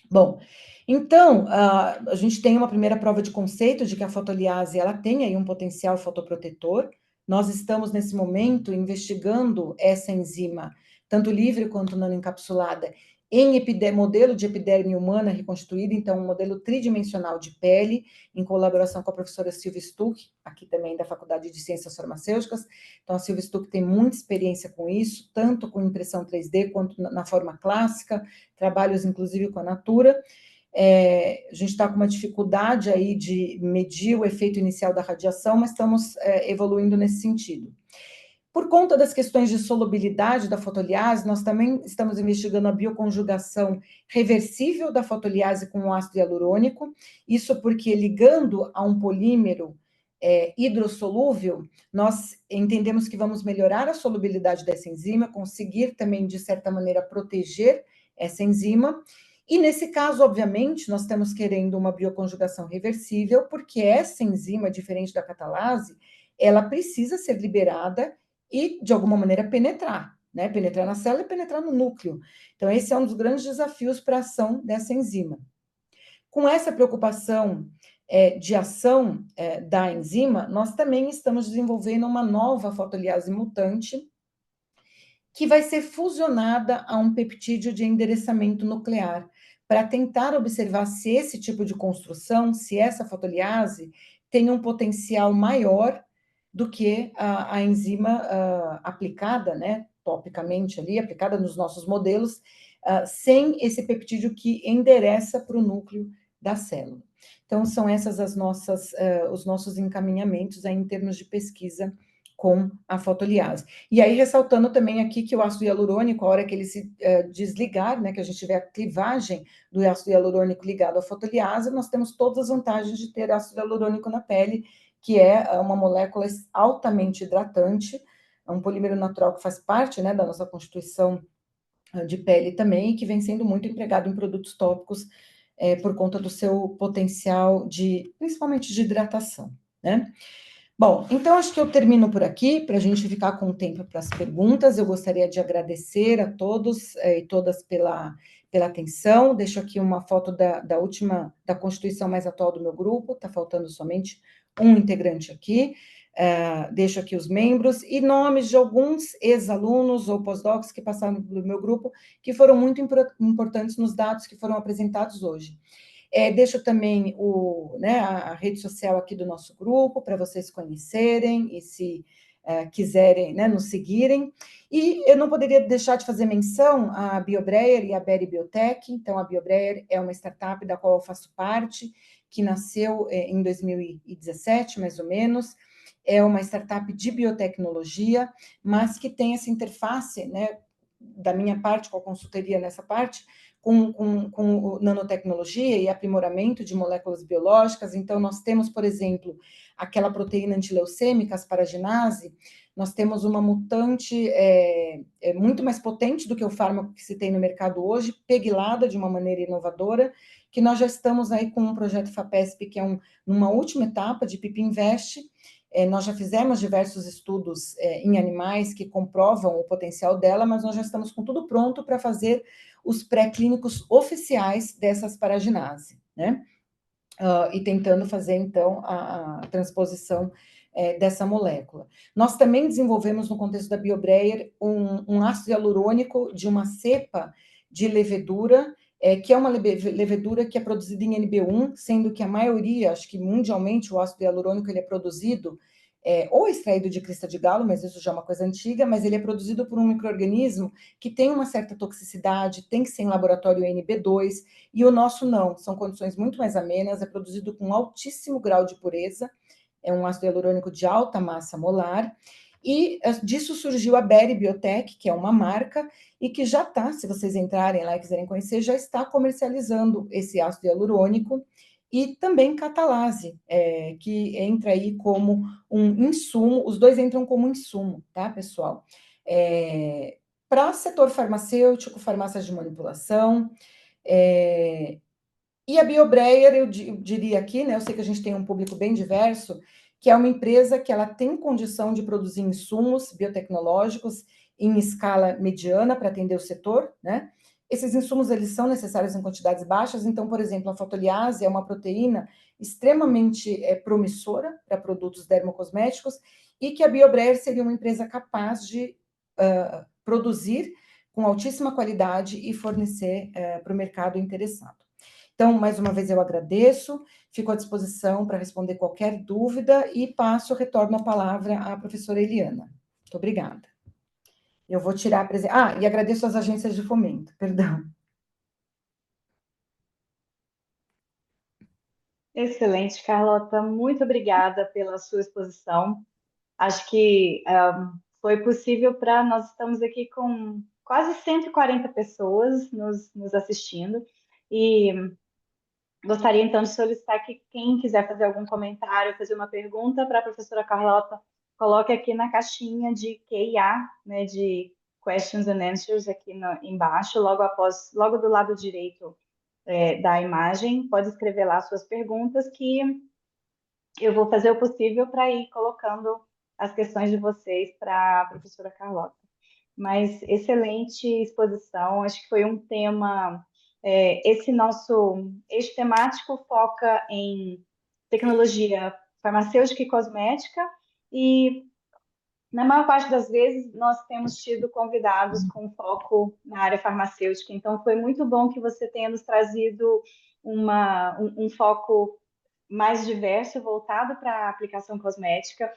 S2: Bom, então, a gente tem uma primeira prova de conceito de que a fotoliase, ela tem aí um potencial fotoprotetor. Nós estamos, nesse momento, investigando essa enzima, tanto livre quanto nanoencapsulada, em modelo de epiderme humana reconstituída, então, um modelo tridimensional de pele, em colaboração com a professora Silvia Stuck, aqui também da Faculdade de Ciências Farmacêuticas. Então, a Silvia Stuck tem muita experiência com isso, tanto com impressão 3D quanto na forma clássica, trabalhos, inclusive, com a Natura. A gente está com uma dificuldade aí de medir o efeito inicial da radiação, mas estamos evoluindo nesse sentido. Por conta das questões de solubilidade da fotoliase, nós também estamos investigando a bioconjugação reversível da fotoliase com o ácido hialurônico, isso porque ligando a um polímero hidrossolúvel, nós entendemos que vamos melhorar a solubilidade dessa enzima, conseguir também, de certa maneira, proteger essa enzima, e nesse caso, obviamente, nós estamos querendo uma bioconjugação reversível, porque essa enzima, diferente da catalase, ela precisa ser liberada e, de alguma maneira, penetrar, né? Penetrar na célula e penetrar no núcleo. Então, esse é um dos grandes desafios para a ação dessa enzima. Com essa preocupação de ação da enzima, nós também estamos desenvolvendo uma nova fotoliase mutante que vai ser fusionada a um peptídeo de endereçamento nuclear, para tentar observar se esse tipo de construção, se essa fotoliase tem um potencial maior do que a enzima aplicada, né, topicamente ali, aplicada nos nossos modelos, sem esse peptídeo que endereça para o núcleo da célula. Então, são essas os nossos encaminhamentos aí em termos de pesquisa com a fotoliase. E aí, ressaltando também aqui que o ácido hialurônico, a hora que ele se desligar, né, que a gente tiver a clivagem do ácido hialurônico ligado à fotoliase, nós temos todas as vantagens de ter ácido hialurônico na pele, que é uma molécula altamente hidratante, é um polímero natural que faz parte, né, da nossa constituição de pele também, e que vem sendo muito empregado em produtos tópicos por conta do seu potencial principalmente de hidratação, né? Bom, então acho que eu termino por aqui, para a gente ficar com tempo para as perguntas. Eu gostaria de agradecer a todos e todas pela atenção. Deixo aqui uma foto da última, da constituição mais atual do meu grupo, está faltando somente um integrante aqui. Deixo aqui os membros e nomes de alguns ex-alunos ou pós-docs que passaram pelo meu grupo, que foram muito importantes nos dados que foram apresentados hoje. Deixo também a rede social aqui do nosso grupo, para vocês conhecerem e, se quiserem, né, nos seguirem. E eu não poderia deixar de fazer menção à BioBreyer e à Berry Biotech. Então, a BioBreyer é uma startup da qual eu faço parte, que nasceu em 2017, mais ou menos. É uma startup de biotecnologia, mas que tem essa interface, né, da minha parte, com a consultoria nessa parte, com nanotecnologia e aprimoramento de moléculas biológicas. Então, nós temos, por exemplo, aquela proteína antileucêmica, asparaginase, nós temos uma mutante muito mais potente do que o fármaco que se tem no mercado hoje, peguilada de uma maneira inovadora, que nós já estamos aí com um projeto FAPESP, que é numa última etapa de PIP-Invest. Nós já fizemos diversos estudos em animais que comprovam o potencial dela, mas nós já estamos com tudo pronto para fazer os pré-clínicos oficiais dessa asparaginase, né? E tentando fazer, então, a transposição dessa molécula. Nós também desenvolvemos, no contexto da BioBreyer, um ácido hialurônico de uma cepa de levedura, que é uma levedura que é produzida em NB1, sendo que a maioria, acho que mundialmente, o ácido hialurônico ele é produzido ou extraído de crista de galo, mas isso já é uma coisa antiga, mas ele é produzido por um micro-organismo que tem uma certa toxicidade, tem que ser em laboratório NB2, e o nosso não, são condições muito mais amenas, é produzido com altíssimo grau de pureza, é um ácido hialurônico de alta massa molar, e disso surgiu a Berry Biotech, que é uma marca, e que já está, se vocês entrarem lá e quiserem conhecer, já está comercializando esse ácido hialurônico, e também catalase, que entra aí como um insumo, os dois entram como insumo, tá, pessoal? Para setor farmacêutico, farmácias de manipulação, e a BioBreyer, eu diria aqui, né, eu sei que a gente tem um público bem diverso, que é uma empresa que ela tem condição de produzir insumos biotecnológicos em escala mediana para atender o setor, né? Esses insumos, eles são necessários em quantidades baixas, então, por exemplo, a fotoliase é uma proteína extremamente promissora para produtos dermocosméticos e que a BioBreyer seria uma empresa capaz de produzir com altíssima qualidade e fornecer para o mercado interessado. Então, mais uma vez eu agradeço, fico à disposição para responder qualquer dúvida e retorno a palavra à professora Eliana. Muito obrigada. Eu vou tirar a presença. E agradeço às agências de fomento, perdão.
S1: Excelente, Carlota. Muito obrigada pela sua exposição. Acho que foi possível para... Nós estamos aqui com quase 140 pessoas nos assistindo, e gostaria, então, de solicitar que quem quiser fazer algum comentário, fazer uma pergunta para a professora Carlota, coloque aqui na caixinha de Q&A, né, de Questions and Answers, aqui embaixo, logo do lado direito da imagem. Pode escrever lá suas perguntas, que eu vou fazer o possível para ir colocando as questões de vocês para a professora Carlota. Mas excelente exposição, acho que foi um tema... esse nosso eixo temático foca em tecnologia farmacêutica e cosmética, e na maior parte das vezes nós temos tido convidados com foco na área farmacêutica, então foi muito bom que você tenha nos trazido um foco mais diverso, voltado para a aplicação cosmética,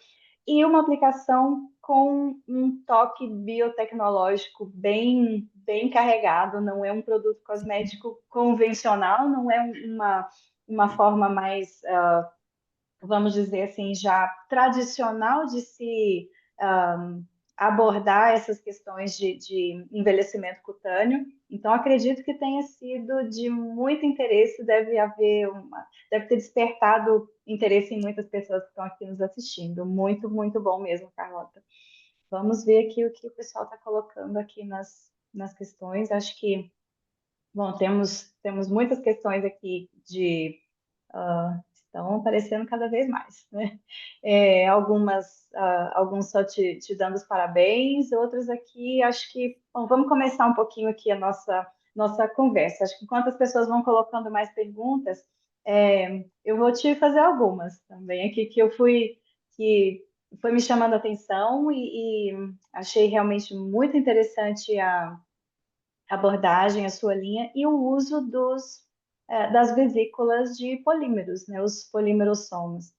S1: e uma aplicação com um toque biotecnológico bem carregado. Não é um produto cosmético convencional, não é uma forma mais, vamos dizer assim, já tradicional de se abordar essas questões de envelhecimento cutâneo. Então, acredito que tenha sido de muito interesse, deve ter despertado interesse em muitas pessoas que estão aqui nos assistindo. Muito, muito bom mesmo, Carlota. Vamos ver aqui o que o pessoal está colocando aqui nas questões. Acho que, bom, temos muitas questões aqui estão aparecendo cada vez mais, né? Alguns só te dando os parabéns, outros aqui, acho que... Bom, vamos começar um pouquinho aqui a nossa conversa. Acho que enquanto as pessoas vão colocando mais perguntas, eu vou te fazer algumas também aqui que foi me chamando a atenção, e achei realmente muito interessante a abordagem, a sua linha, e o uso das vesículas de polímeros, né, os polimerossomos.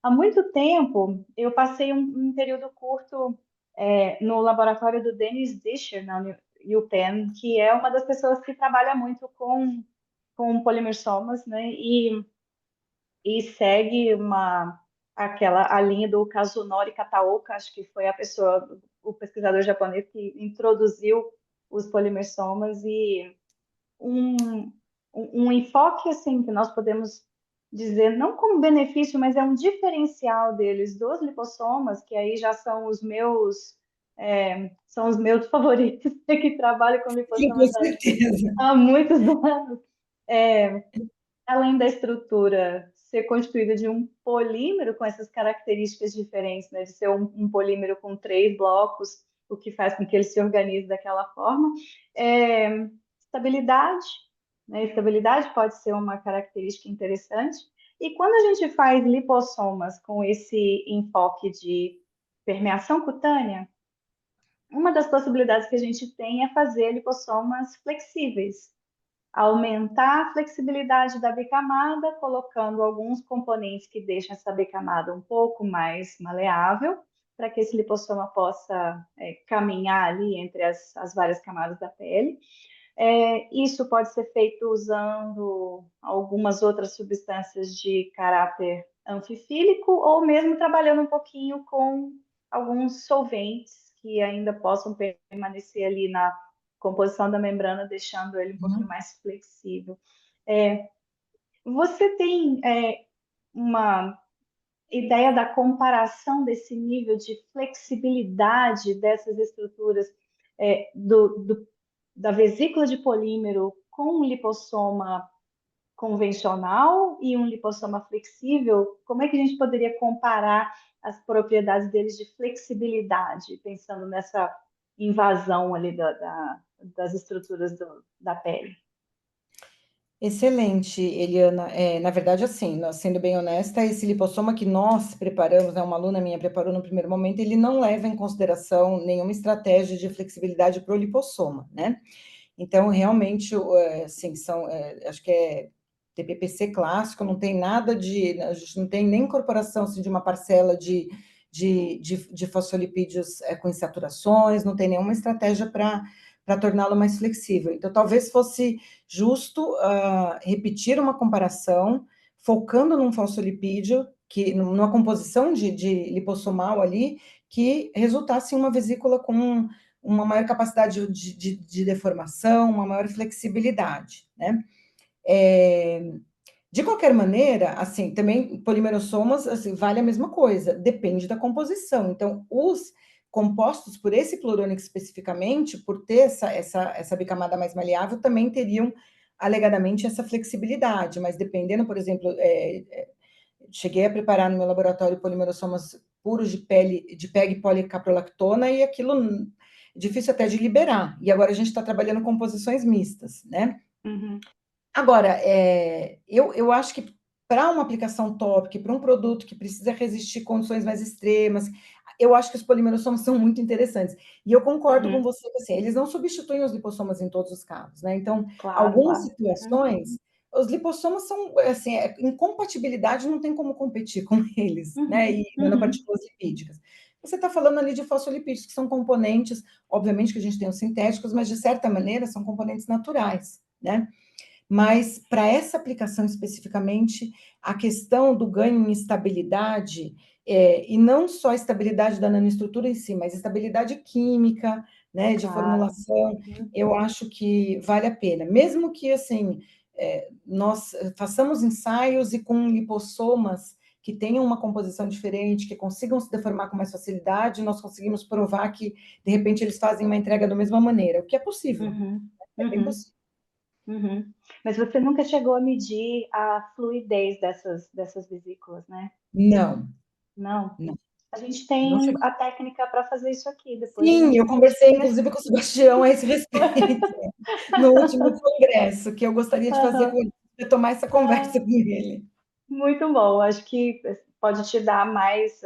S1: Há muito tempo, eu passei um período curto no laboratório do Dennis Disher, na UPenn, que é uma das pessoas que trabalha muito com polimersomas, né, e segue a linha do Kazunori Kataoka, acho que foi o pesquisador japonês que introduziu os polimersomas, e um, um enfoque assim que nós podemos dizer, não como benefício, mas é um diferencial deles dos lipossomas, que aí já são os meus favoritos, que trabalham com
S2: Sim, com
S1: lipossomas
S2: certeza.
S1: há muitos anos. Além da estrutura ser constituída de um polímero com essas características diferentes, né, de ser um polímero com 3 blocos, o que faz com que ele se organize daquela forma. Estabilidade, né? Estabilidade pode ser uma característica interessante. E quando a gente faz lipossomas com esse enfoque de permeação cutânea, uma das possibilidades que a gente tem é fazer lipossomas flexíveis, aumentar a flexibilidade da bicamada, colocando alguns componentes que deixam essa bicamada um pouco mais maleável, para que esse lipossoma possa caminhar ali entre as várias camadas da pele. Isso pode ser feito usando algumas outras substâncias de caráter anfifílico, ou mesmo trabalhando um pouquinho com alguns solventes que ainda possam permanecer ali na composição da membrana, deixando ele um pouquinho mais flexível. Você tem uma ideia da comparação desse nível de flexibilidade dessas estruturas da vesícula de polímero com um lipossoma convencional e um lipossoma flexível? Como é que a gente poderia comparar as propriedades deles de flexibilidade, pensando nessa invasão ali das estruturas da pele?
S2: Excelente, Eliana. Na verdade, assim, sendo bem honesta, esse lipossoma que nós preparamos, né, uma aluna minha preparou no primeiro momento, ele não leva em consideração nenhuma estratégia de flexibilidade para o lipossoma, né? Então, realmente, assim, acho que é TPPC clássico, não tem nada a gente não tem nem incorporação assim, de uma parcela de fosfolipídios com insaturações, não tem nenhuma estratégia para torná-lo mais flexível. Então, talvez fosse justo repetir uma comparação, focando num fosfolipídio, numa composição de lipossomal ali, que resultasse em uma vesícula com uma maior capacidade de deformação, uma maior flexibilidade, né? De qualquer maneira, assim, também polimerossomas, assim, vale a mesma coisa, depende da composição. Então, os compostos por esse plurônico especificamente, por ter essa bicamada mais maleável, também teriam alegadamente essa flexibilidade, mas dependendo, por exemplo, cheguei a preparar no meu laboratório polimerossomas puros de pele, de PEG policaprolactona, e aquilo difícil até de liberar. E agora a gente está trabalhando composições mistas, né?
S1: Uhum.
S2: Agora, eu acho que para uma aplicação tópica, para um produto que precisa resistir condições mais extremas, eu acho que os polimerossomos são muito interessantes. E eu concordo com
S1: Uhum.
S2: você que assim, eles não substituem os lipossomas em todos os casos, né? Então,
S1: Claro,
S2: algumas
S1: claro. Uhum.
S2: situações, os lipossomas são, assim, incompatibilidade não tem como competir com eles, né?
S1: Uhum.
S2: E
S1: Uhum.
S2: nanopartículas lipídicas. Você está falando ali de fosfolipídios, que são componentes, obviamente que a gente tem os sintéticos, mas de certa maneira são componentes naturais, né? Mas para essa aplicação especificamente, a questão do ganho em estabilidade, e não só a estabilidade da nanoestrutura em si, mas estabilidade química, né, de
S1: Claro.
S2: formulação,
S1: Uhum.
S2: eu acho que vale a pena. Mesmo que, assim, nós façamos ensaios e com lipossomas que tenham uma composição diferente, que consigam se deformar com mais facilidade, nós conseguimos provar que, de repente, eles fazem uma entrega da mesma maneira, o que é possível,
S1: Uhum.
S2: é bem
S1: Uhum.
S2: possível.
S1: Uhum. Mas você nunca chegou a medir a fluidez dessas vesículas, né?
S2: Não,
S1: Não.
S2: não.
S1: A gente
S2: Não
S1: tem
S2: chegou.
S1: a técnica para fazer isso aqui. Depois a
S2: Sim,
S1: gente
S2: eu
S1: pode
S2: conversei
S1: testar.
S2: inclusive com o Sebastião a esse respeito, no último congresso, que eu gostaria de fazer com
S1: Aham.
S2: ele, retomar essa conversa
S1: Ah,
S2: com ele.
S1: muito bom. Acho que pode te dar mais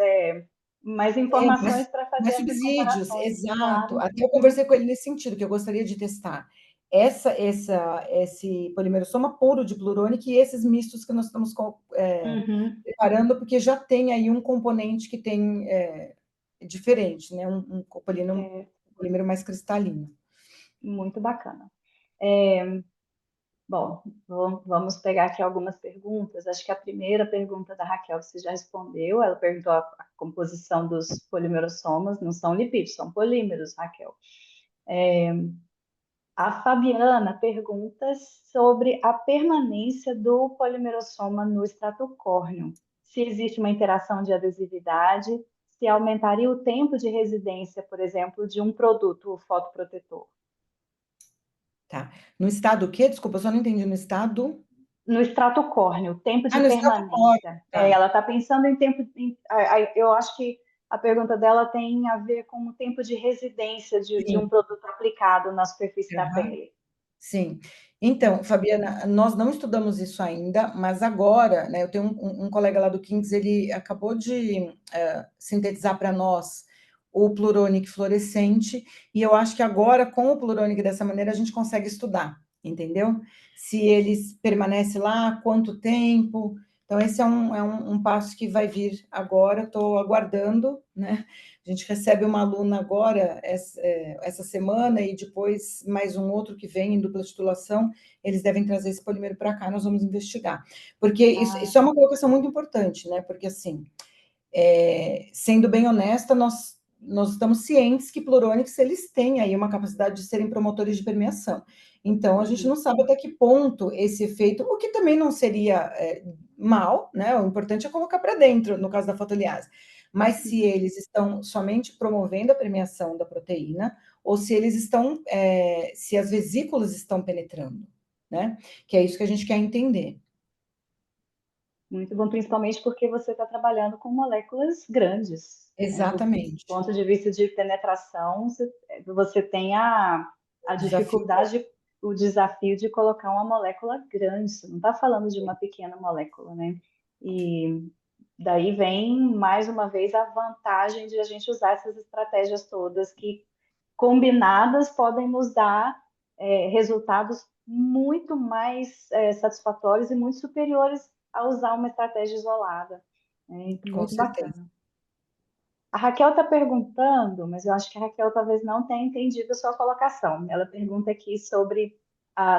S2: Mais
S1: informações para fazer
S2: mais
S1: essas
S2: subsídios,
S1: comparações.
S2: exato.
S1: Claro.
S2: Até eu
S1: Uhum.
S2: conversei com ele nesse sentido, que eu gostaria de testar esse polimerossoma puro de plurônico e esses mistos que nós estamos
S1: Uhum.
S2: preparando, porque já tem aí um componente que tem diferente, né? Um
S1: É
S2: polímero mais cristalino.
S1: muito bacana. Bom, vamos pegar aqui algumas perguntas. Acho que a primeira pergunta da Raquel você já respondeu. Ela perguntou a composição dos polimerossomas. Não são lipídios, são polímeros, Raquel. A Fabiana pergunta sobre a permanência do polimerossoma no estrato córneo. Se existe uma interação de adesividade, se aumentaria o tempo de residência, por exemplo, de um produto fotoprotetor.
S2: Tá. No estado o quê? Desculpa, eu só não entendi. No estado?
S1: No estrato córneo, tempo
S2: Ah,
S1: de
S2: no estado córneo.
S1: permanência.
S2: Tá.
S1: Ela está pensando em tempo. Eu acho que a pergunta dela tem a ver com o tempo de residência de
S2: Sim.
S1: um produto aplicado na superfície da
S2: Aham.
S1: pele.
S2: Sim. Então, Fabiana, nós não estudamos isso ainda, mas agora, né, eu tenho um colega lá do Kings, ele acabou de sintetizar para nós o plurônico fluorescente, e eu acho que agora, com o plurônico dessa maneira, a gente consegue estudar, entendeu? Se ele permanece lá, quanto tempo. Então, esse é um passo que vai vir agora, estou aguardando, né? A gente recebe uma aluna agora, essa semana, e depois mais um outro que vem em dupla titulação, eles devem trazer esse polímero para cá, nós vamos investigar. Porque isso é
S1: Ah,
S2: uma colocação muito importante, né? Porque, assim, sendo bem honesta, nós estamos cientes que plurônicos, eles têm aí uma capacidade de serem promotores de permeação. Então, a gente
S1: uhum,
S2: não sabe até que ponto esse efeito, o que também não seria mal, né? O importante é colocar para dentro, no caso da fotoliase. Mas se
S1: uhum.
S2: eles estão somente promovendo a permeação da proteína, ou se eles estão, se as vesículas estão penetrando, né? Que é isso que a gente quer entender.
S1: Muito bom, principalmente porque você está trabalhando com moléculas grandes, né? Do
S2: Exatamente.
S1: ponto de vista de penetração, você tem a
S2: Desafio
S1: dificuldade, o desafio de colocar uma molécula grande. Você não está falando de uma pequena molécula, né? E daí vem, mais uma vez, a vantagem de a gente usar essas estratégias todas que, combinadas, podem nos dar resultados muito mais satisfatórios e muito superiores a usar uma estratégia isolada. É
S2: com
S1: muito
S2: certeza.
S1: bacana. A Raquel está perguntando, mas eu acho que a Raquel talvez não tenha entendido a sua colocação. Ela pergunta aqui sobre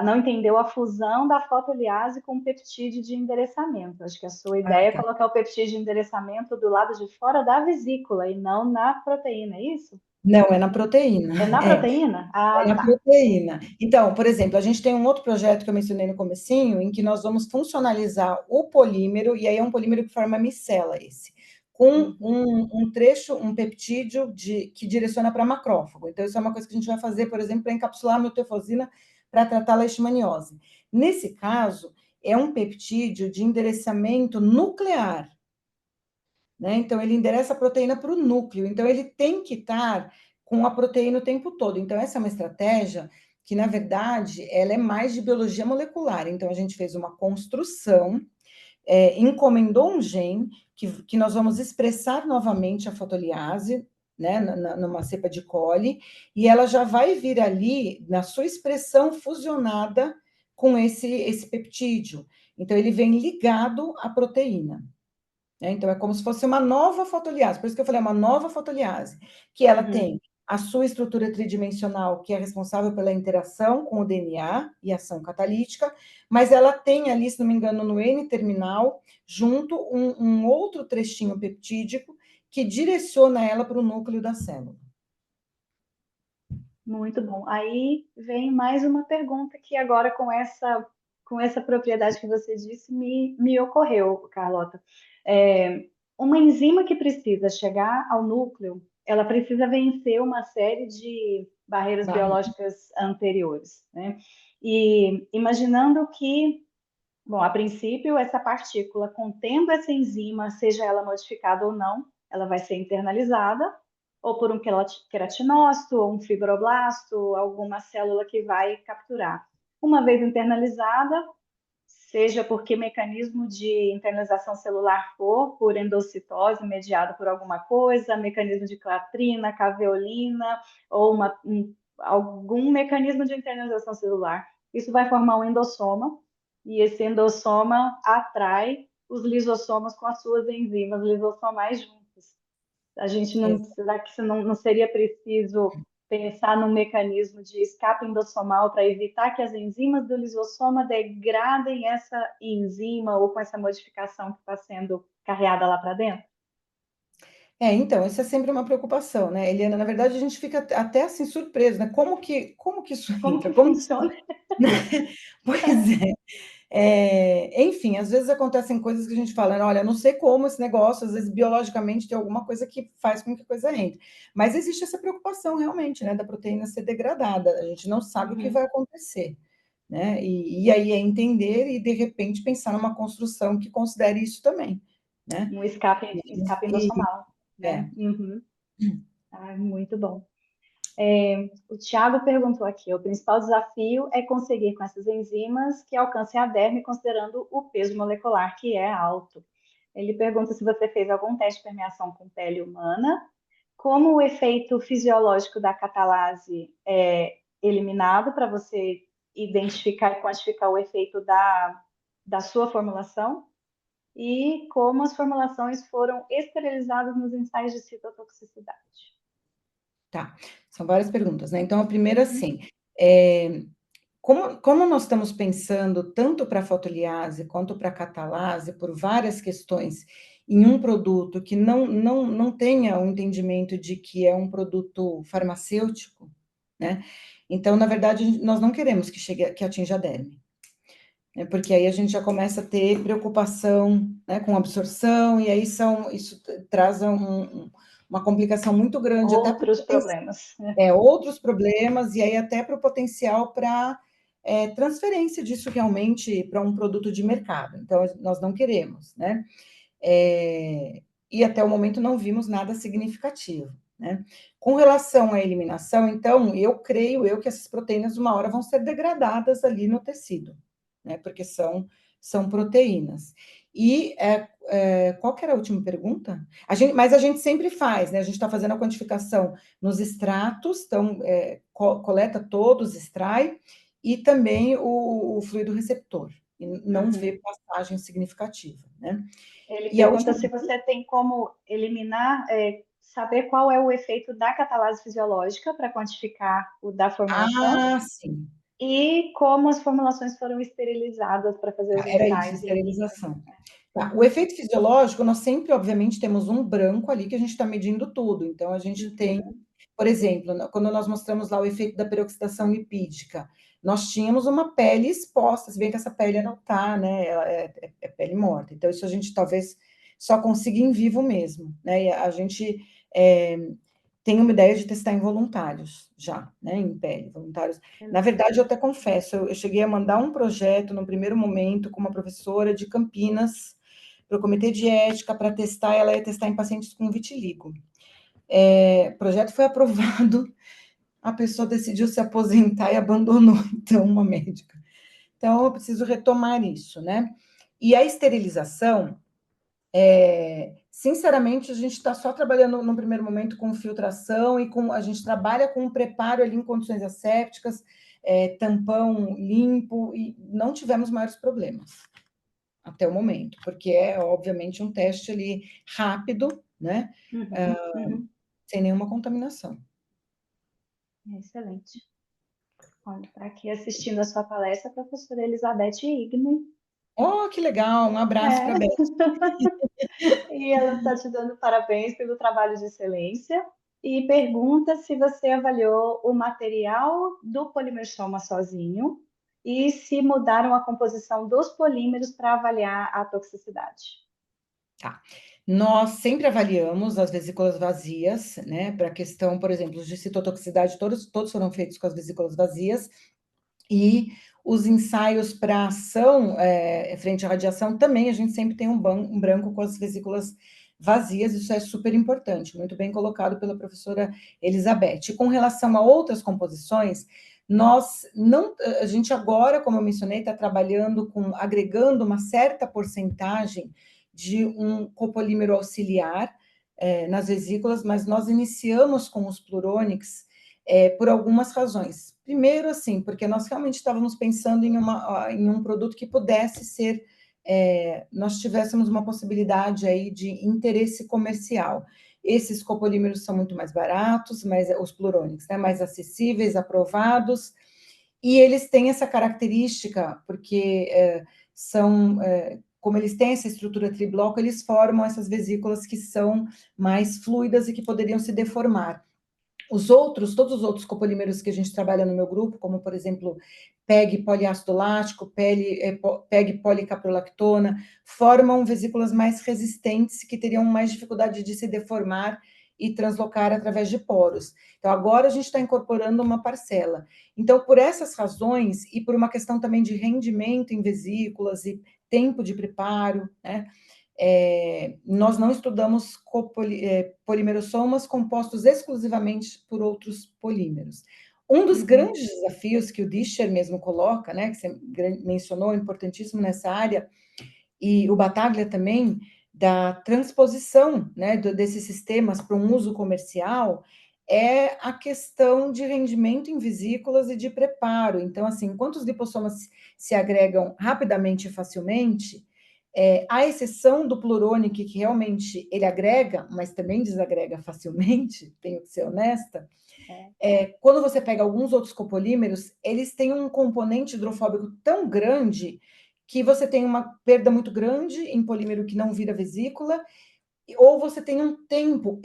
S1: não entendeu a fusão da fotoliase com o peptídeo de endereçamento. Acho que a sua
S2: Ah,
S1: ideia é
S2: tá.
S1: colocar o peptídeo de endereçamento do lado de fora da vesícula e não na proteína, é isso?
S2: Não, é na proteína.
S1: É na proteína?
S2: É
S1: Ah,
S2: na
S1: tá.
S2: proteína. Então, por exemplo, a gente tem um outro projeto que eu mencionei no comecinho, em que nós vamos funcionalizar o polímero, e aí é um polímero que forma micela esse, com
S1: Uhum.
S2: um trecho, um peptídeo que direciona para macrófago. Então, isso é uma coisa que a gente vai fazer, por exemplo, para encapsular a miltefosina para tratar a leishmaniose. Nesse caso, é um peptídeo de endereçamento nuclear, né? Então, ele endereça a proteína para o núcleo. Então, ele tem que estar com a proteína o tempo todo. Então, essa é uma estratégia que, na verdade, ela é mais de biologia molecular. Então, a gente fez uma construção, encomendou um gene que nós vamos expressar novamente a fotoliase, né, numa cepa de coli, e ela já vai vir ali, na sua expressão fusionada com esse peptídeo. Então, ele vem ligado à proteína. Então, é como se fosse uma nova fotoliase, por isso que eu falei, é uma nova fotoliase, que ela
S1: Uhum.
S2: tem a sua estrutura tridimensional, que é responsável pela interação com o DNA e ação catalítica, mas ela tem ali, se não me engano, no N-terminal, junto um outro trechinho peptídico que direciona ela para o núcleo da célula.
S1: Muito bom. Aí vem mais uma pergunta que agora com essa propriedade que você disse me ocorreu, Carlota. Uma enzima que precisa chegar ao núcleo, ela precisa vencer uma série de barreiras
S2: Barreira.
S1: biológicas anteriores, né? E imaginando que, bom, a princípio, essa partícula contendo essa enzima, seja ela modificada ou não, ela vai ser internalizada, ou por um queratinócito, ou um fibroblasto, alguma célula que vai capturar. Uma vez internalizada, seja por que mecanismo de internalização celular for, por endocitose mediado por alguma coisa, mecanismo de clatrina, caveolina, ou algum mecanismo de internalização celular. Isso vai formar um endossoma, e esse endossoma atrai os lisossomas com as suas enzimas lisossomais juntas. A gente não, será que isso não seria preciso pensar num mecanismo de escape endossomal para evitar que as enzimas do lisossoma degradem essa enzima ou com essa modificação que está sendo carreada lá para dentro?
S2: Então, isso é sempre uma preocupação, né, Eliana? Na verdade, a gente fica até assim surpreso, né? Como que isso
S1: Como
S2: entra?
S1: que
S2: Como que
S1: funciona?
S2: Pois é. Enfim, às vezes acontecem coisas que a gente fala, olha, não sei como esse negócio, às vezes biologicamente tem alguma coisa que faz com que a coisa entre. Mas existe essa preocupação realmente, né, da proteína ser degradada. A gente não sabe o que vai
S1: Uhum.
S2: acontecer, né? E aí é entender e de repente pensar numa construção que considere isso também, né?
S1: Um escape
S2: E,
S1: endossomal,
S2: é.
S1: né? Uhum. Ah, muito bom. O Tiago perguntou aqui: o principal desafio é conseguir com essas enzimas que alcancem a derme, considerando o peso molecular, que é alto. Ele pergunta se você fez algum teste de permeação com pele humana, como o efeito fisiológico da catalase é eliminado para você identificar e quantificar o efeito da sua formulação, e como as formulações foram esterilizadas nos ensaios de citotoxicidade.
S2: Tá, são várias perguntas, né? Então, a primeira,
S1: Uhum,
S2: assim, é, como nós estamos pensando tanto para a fotoliase quanto para a catalase, por várias questões, em um produto que não tenha o entendimento de que é um produto farmacêutico, né? Então, na verdade, nós não queremos que chegue, que atinja a derme, né? Porque aí a gente já começa a ter preocupação, né, com absorção, e aí isso traz uma complicação muito grande, até para
S1: outros problemas.
S2: outros problemas, e aí até para o potencial para transferência disso realmente para um produto de mercado. Então, nós não queremos, né? E até o momento não vimos nada significativo, né? Com relação à eliminação, então, eu creio que essas proteínas, uma hora, vão ser degradadas ali no tecido, né? Porque são proteínas. E qual que era a última pergunta? Mas a gente sempre faz, né? A gente está fazendo a quantificação nos extratos, então coleta todos, extrai, e também o fluido receptor, e não vê
S1: Uhum.
S2: passagem significativa, né?
S1: Ele
S2: E a
S1: pergunta
S2: última.
S1: se você tem como eliminar, saber qual é o efeito da catalase fisiológica para quantificar o da formulação
S2: Ah, sim.
S1: e como as formulações foram esterilizadas para fazer os
S2: Era isso,
S1: ensaios em mim
S2: esterilização.
S1: também.
S2: Tá, o efeito fisiológico, nós sempre, obviamente, temos um branco ali que a gente está medindo tudo. Então, a gente tem,
S1: Uhum.
S2: por exemplo, quando nós mostramos lá o efeito da peroxidação lipídica, nós tínhamos uma pele exposta, se bem que essa pele não está, né? Ela é pele morta. Então, isso a gente talvez só consiga em vivo mesmo, né? E a gente tem uma ideia de testar em voluntários já, né? Em pele, voluntários. Na verdade, eu até confesso, eu cheguei a mandar um projeto no primeiro momento com uma professora de Campinas para o comitê de ética para testar, ela ia testar em pacientes com vitiligo. O projeto foi aprovado, a pessoa decidiu se aposentar e abandonou, então, uma médica. Então, eu preciso retomar isso, né? E a esterilização, sinceramente, a gente está só trabalhando no primeiro momento com filtração e a gente trabalha com um preparo ali em condições assépticas, tampão limpo, e não tivemos maiores problemas até o momento, porque é, obviamente, um teste ali rápido, né?
S1: Uhum, uhum.
S2: Sem nenhuma contaminação.
S1: Excelente. Olha, está aqui assistindo a sua palestra a professora Elizabeth Igni.
S2: Oh, que legal! Um abraço para a Beth.
S1: E ela está te dando parabéns pelo trabalho de excelência e pergunta se você avaliou o material do polimersoma sozinho e se mudaram a composição dos polímeros para avaliar a toxicidade.
S2: Tá. Nós sempre avaliamos as vesículas vazias, né? Para a questão, por exemplo, de citotoxicidade, todos foram feitos com as vesículas vazias, e os ensaios para ação frente à radiação também, a gente sempre tem um branco com as vesículas vazias, isso é super importante, muito bem colocado pela professora Elizabeth. Com relação a outras composições, nós não, a gente agora, como eu mencionei, está trabalhando agregando uma certa porcentagem de um copolímero auxiliar nas vesículas, mas nós iniciamos com os plurônix por algumas razões. Primeiro, assim, porque nós realmente estávamos pensando em um produto que pudesse ser, nós tivéssemos uma possibilidade aí de interesse comercial. Esses copolímeros são muito mais baratos, os plurônix, né, mais acessíveis, aprovados, e eles têm essa característica, porque como eles têm essa estrutura tribloco, eles formam essas vesículas que são mais fluidas e que poderiam se deformar. Todos os outros copolímeros que a gente trabalha no meu grupo, como, por exemplo, PEG poliácido lático, PEG policaprolactona, formam vesículas mais resistentes que teriam mais dificuldade de se deformar e translocar através de poros. Então, agora a gente está incorporando uma parcela. Então, por essas razões, e por uma questão também de rendimento em vesículas e tempo de preparo, né? Nós não estudamos polimerossomas compostos exclusivamente por outros polímeros. Um dos grandes desafios que o Discher mesmo coloca, né, que você mencionou, importantíssimo nessa área, e o Battaglia também, da transposição, né, desses sistemas para um uso comercial, é a questão de rendimento em vesículas e de preparo. Então, assim, enquanto os lipossomas se agregam rapidamente e facilmente, à exceção do plurônico, que realmente ele agrega, mas também desagrega facilmente, tenho que ser honesta, quando você pega alguns outros copolímeros, eles têm um componente hidrofóbico tão grande que você tem uma perda muito grande em polímero que não vira vesícula, ou você tem um tempo,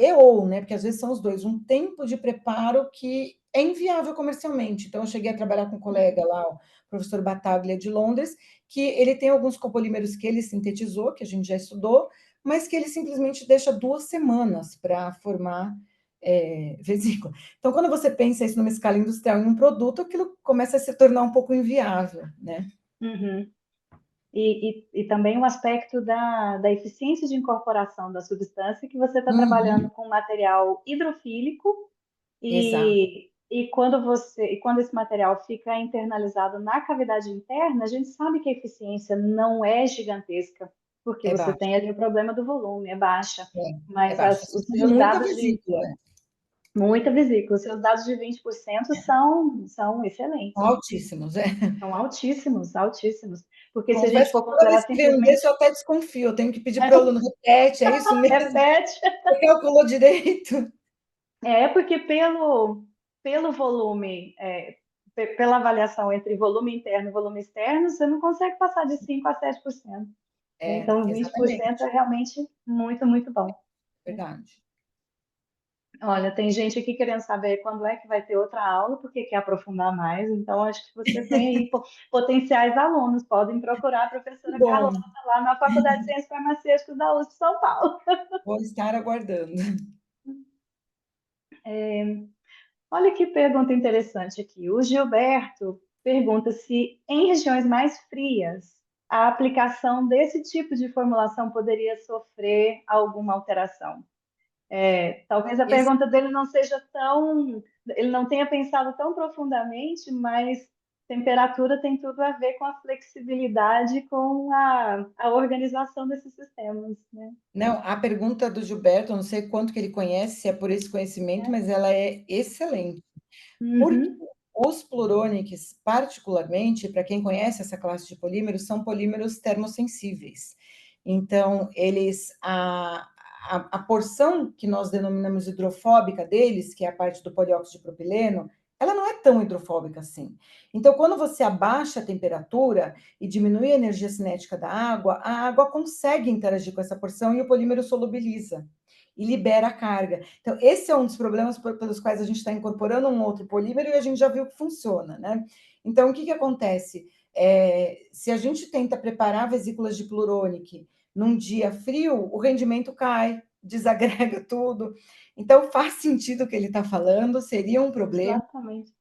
S2: né? Porque às vezes são os dois, um tempo de preparo que é inviável comercialmente. Então, eu cheguei a trabalhar com um colega lá, o professor Battaglia de Londres, que ele tem alguns copolímeros que ele sintetizou, que a gente já estudou, mas que ele simplesmente deixa 2 semanas para formar vesícula. Então, quando você pensa isso numa escala industrial, em um produto, aquilo começa a se tornar um pouco inviável, né?
S1: Uhum. E também o aspecto da eficiência de incorporação da substância, que você está trabalhando com material hidrofílico
S2: Exato.
S1: e quando esse material fica internalizado na cavidade interna, a gente sabe que a eficiência não é gigantesca, porque
S2: É
S1: você
S2: baixo.
S1: tem ali o problema do volume, é baixa,
S2: É
S1: mas
S2: baixo.
S1: os
S2: Você tem
S1: seus
S2: muita
S1: dados de
S2: vesícula.
S1: muita vesícula, os seus dados de 20% são excelentes.
S2: Altíssimos, é.
S1: São altíssimos, altíssimos. Porque se a gente
S2: Confesso
S1: for
S2: que toda
S1: considerar
S2: vez que vem um desse,
S1: simplesmente.
S2: eu até desconfio. Eu tenho que pedir para o aluno, repete, é isso mesmo?
S1: Repete.
S2: Você calculou direito?
S1: Porque pelo volume pela avaliação entre volume interno e volume externo, você não consegue passar de 5 a 7%. Né? Então, 20% é
S2: exatamente,
S1: realmente muito, muito bom.
S2: verdade.
S1: Olha, tem gente aqui querendo saber quando é que vai ter outra aula, porque quer aprofundar mais. Então, acho que você tem aí potenciais alunos. Podem procurar a
S2: Que
S1: professora
S2: bom,
S1: Carlota lá na Faculdade de Ciências Farmacêuticas da USP São Paulo.
S2: vou estar aguardando.
S1: Olha que pergunta interessante aqui. O Gilberto pergunta se em regiões mais frias a aplicação desse tipo de formulação poderia sofrer alguma alteração. Talvez a
S2: Esse
S1: pergunta dele não seja tão, ele não tenha pensado tão profundamente, mas temperatura tem tudo a ver com a flexibilidade, com a organização desses sistemas, né?
S2: Não, a pergunta do Gilberto, eu não sei quanto que ele conhece, se é por esse conhecimento, mas ela é excelente. Porque
S1: Uhum,
S2: os plurônicos, particularmente, para quem conhece essa classe de polímeros, são polímeros termossensíveis. Então, a porção que nós denominamos hidrofóbica deles, que é a parte do polióxido de propileno, ela não é tão hidrofóbica assim. Então, quando você abaixa a temperatura e diminui a energia cinética da água, a água consegue interagir com essa porção e o polímero solubiliza e libera a carga. Então, esse é um dos problemas pelos quais a gente está incorporando um outro polímero e a gente já viu que funciona, né? Então, o que acontece? Se a gente tenta preparar vesículas de pluronic num dia frio, o rendimento cai, desagrega tudo. Então, faz sentido o que ele está falando, seria um problema
S1: exatamente.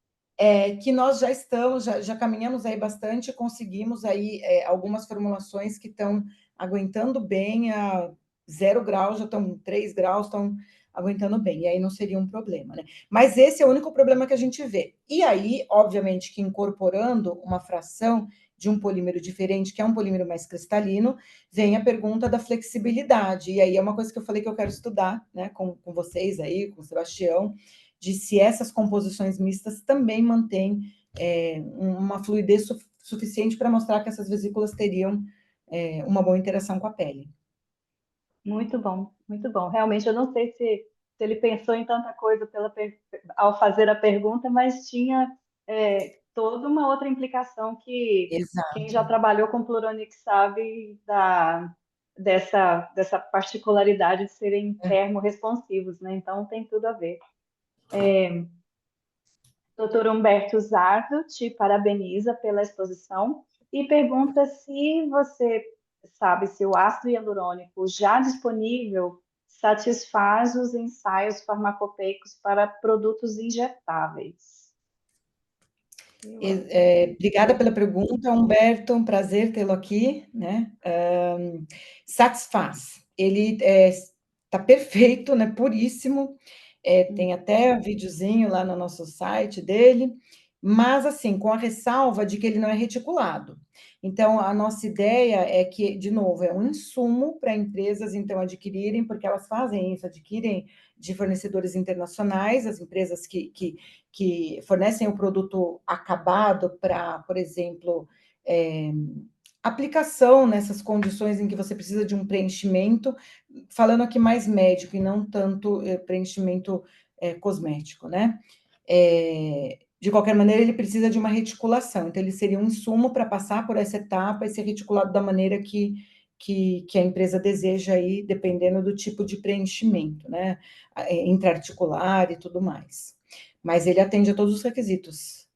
S2: que nós já estamos, já caminhamos aí bastante, conseguimos aí algumas formulações que estão aguentando bem a 0 graus, já estão 3 graus, estão aguentando bem, e aí não seria um problema, né? Mas esse é o único problema que a gente vê. E aí, obviamente, que incorporando uma fração de um polímero diferente, que é um polímero mais cristalino, vem a pergunta da flexibilidade. E aí é uma coisa que eu falei que eu quero estudar, né, com vocês aí, com o Sebastião, de se essas composições mistas também mantêm uma fluidez suficiente para mostrar que essas vesículas teriam uma boa interação com a pele.
S1: Muito bom, muito bom. Realmente, eu não sei se ele pensou em tanta coisa ao fazer a pergunta, mas tinha toda uma outra implicação que quem
S2: Exato.
S1: já trabalhou com Pluronic sabe dessa particularidade de serem termorresponsivos, né? Então, tem tudo a ver. Dr. Humberto Zardo te parabeniza pela exposição e pergunta se você sabe se o ácido hialurônico já disponível satisfaz os ensaios farmacopeicos para produtos injetáveis.
S2: Obrigada pela pergunta, Humberto, um prazer tê-lo aqui, né? Satisfaz. Ele está perfeito, né? Puríssimo. Tem até um videozinho lá no nosso site dele, mas assim, com a ressalva de que ele não é reticulado. Então, a nossa ideia é que, de novo, é um insumo para empresas então adquirirem, porque elas fazem isso, adquirem de fornecedores internacionais, as empresas que fornecem o produto acabado para, por exemplo, aplicação nessas condições em que você precisa de um preenchimento, falando aqui mais médico e não tanto preenchimento cosmético, né? De qualquer maneira, ele precisa de uma reticulação, então ele seria um insumo para passar por essa etapa e ser reticulado da maneira que a empresa deseja aí, dependendo do tipo de preenchimento, né? Intraarticular e tudo mais. Mas ele atende a todos os requisitos.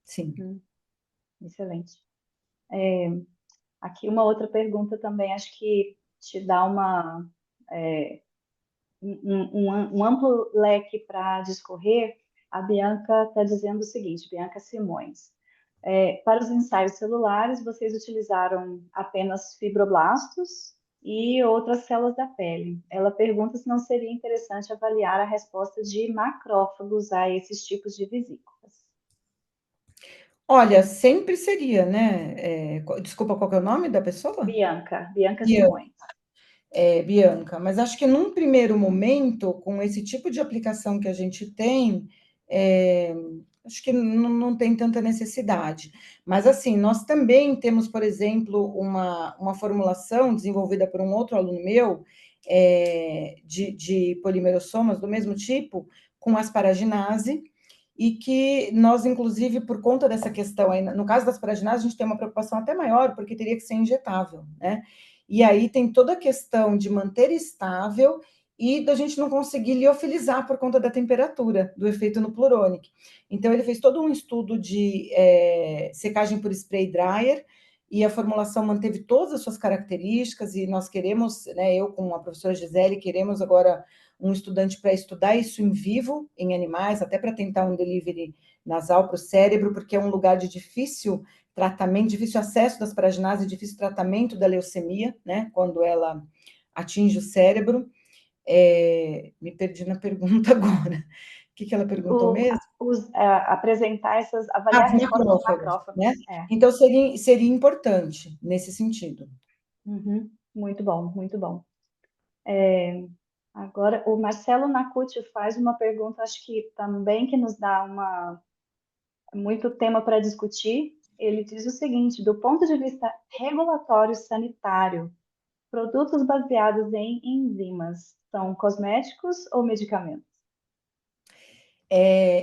S2: Sim.
S1: Excelente. Aqui uma outra pergunta também, acho que te dá um amplo leque para discorrer. A Bianca está dizendo o seguinte, Bianca Simões. Para os ensaios celulares, vocês utilizaram apenas fibroblastos e outras células da pele. Ela pergunta se não seria interessante avaliar a resposta de macrófagos a esses tipos de vesículas.
S2: Olha, sempre seria, né? Desculpa, qual que é o nome da pessoa?
S1: Bianca
S2: Bianca.
S1: Simões.
S2: Bianca, mas acho que num primeiro momento, com esse tipo de aplicação que a gente tem, é, acho que não tem tanta necessidade. Mas, assim, nós também temos, por exemplo, uma formulação desenvolvida por um outro aluno meu, de polimerossomas do mesmo tipo, com asparaginase, e que nós, inclusive, por conta dessa questão, aí, no caso das paraginases, a gente tem uma preocupação até maior, porque teria que ser injetável, né? E aí tem toda a questão de manter estável e da gente não conseguir liofilizar por conta da temperatura, do efeito no Pluronic. Então, ele fez todo um estudo de secagem por spray dryer, e a formulação manteve todas as suas características, e nós queremos, né, eu com a professora Gisele, queremos agora um estudante para estudar isso em vivo, em animais, até para tentar um delivery nasal para o cérebro, porque é um lugar de difícil tratamento, difícil acesso das paraginases, difícil tratamento da leucemia, né, quando ela atinge o cérebro. Me perdi na pergunta agora. O que ela perguntou mesmo?
S1: Apresentar avaliar
S2: Os
S1: a resposta dos
S2: macrófagos, né?
S1: macrófagos.
S2: Então, seria importante nesse sentido.
S1: Uhum. Muito bom, muito bom. Agora, o Marcelo Nacucci faz uma pergunta, acho que também que nos dá muito tema para discutir. Ele diz o seguinte: do ponto de vista regulatório sanitário, produtos baseados em enzimas são cosméticos ou medicamentos?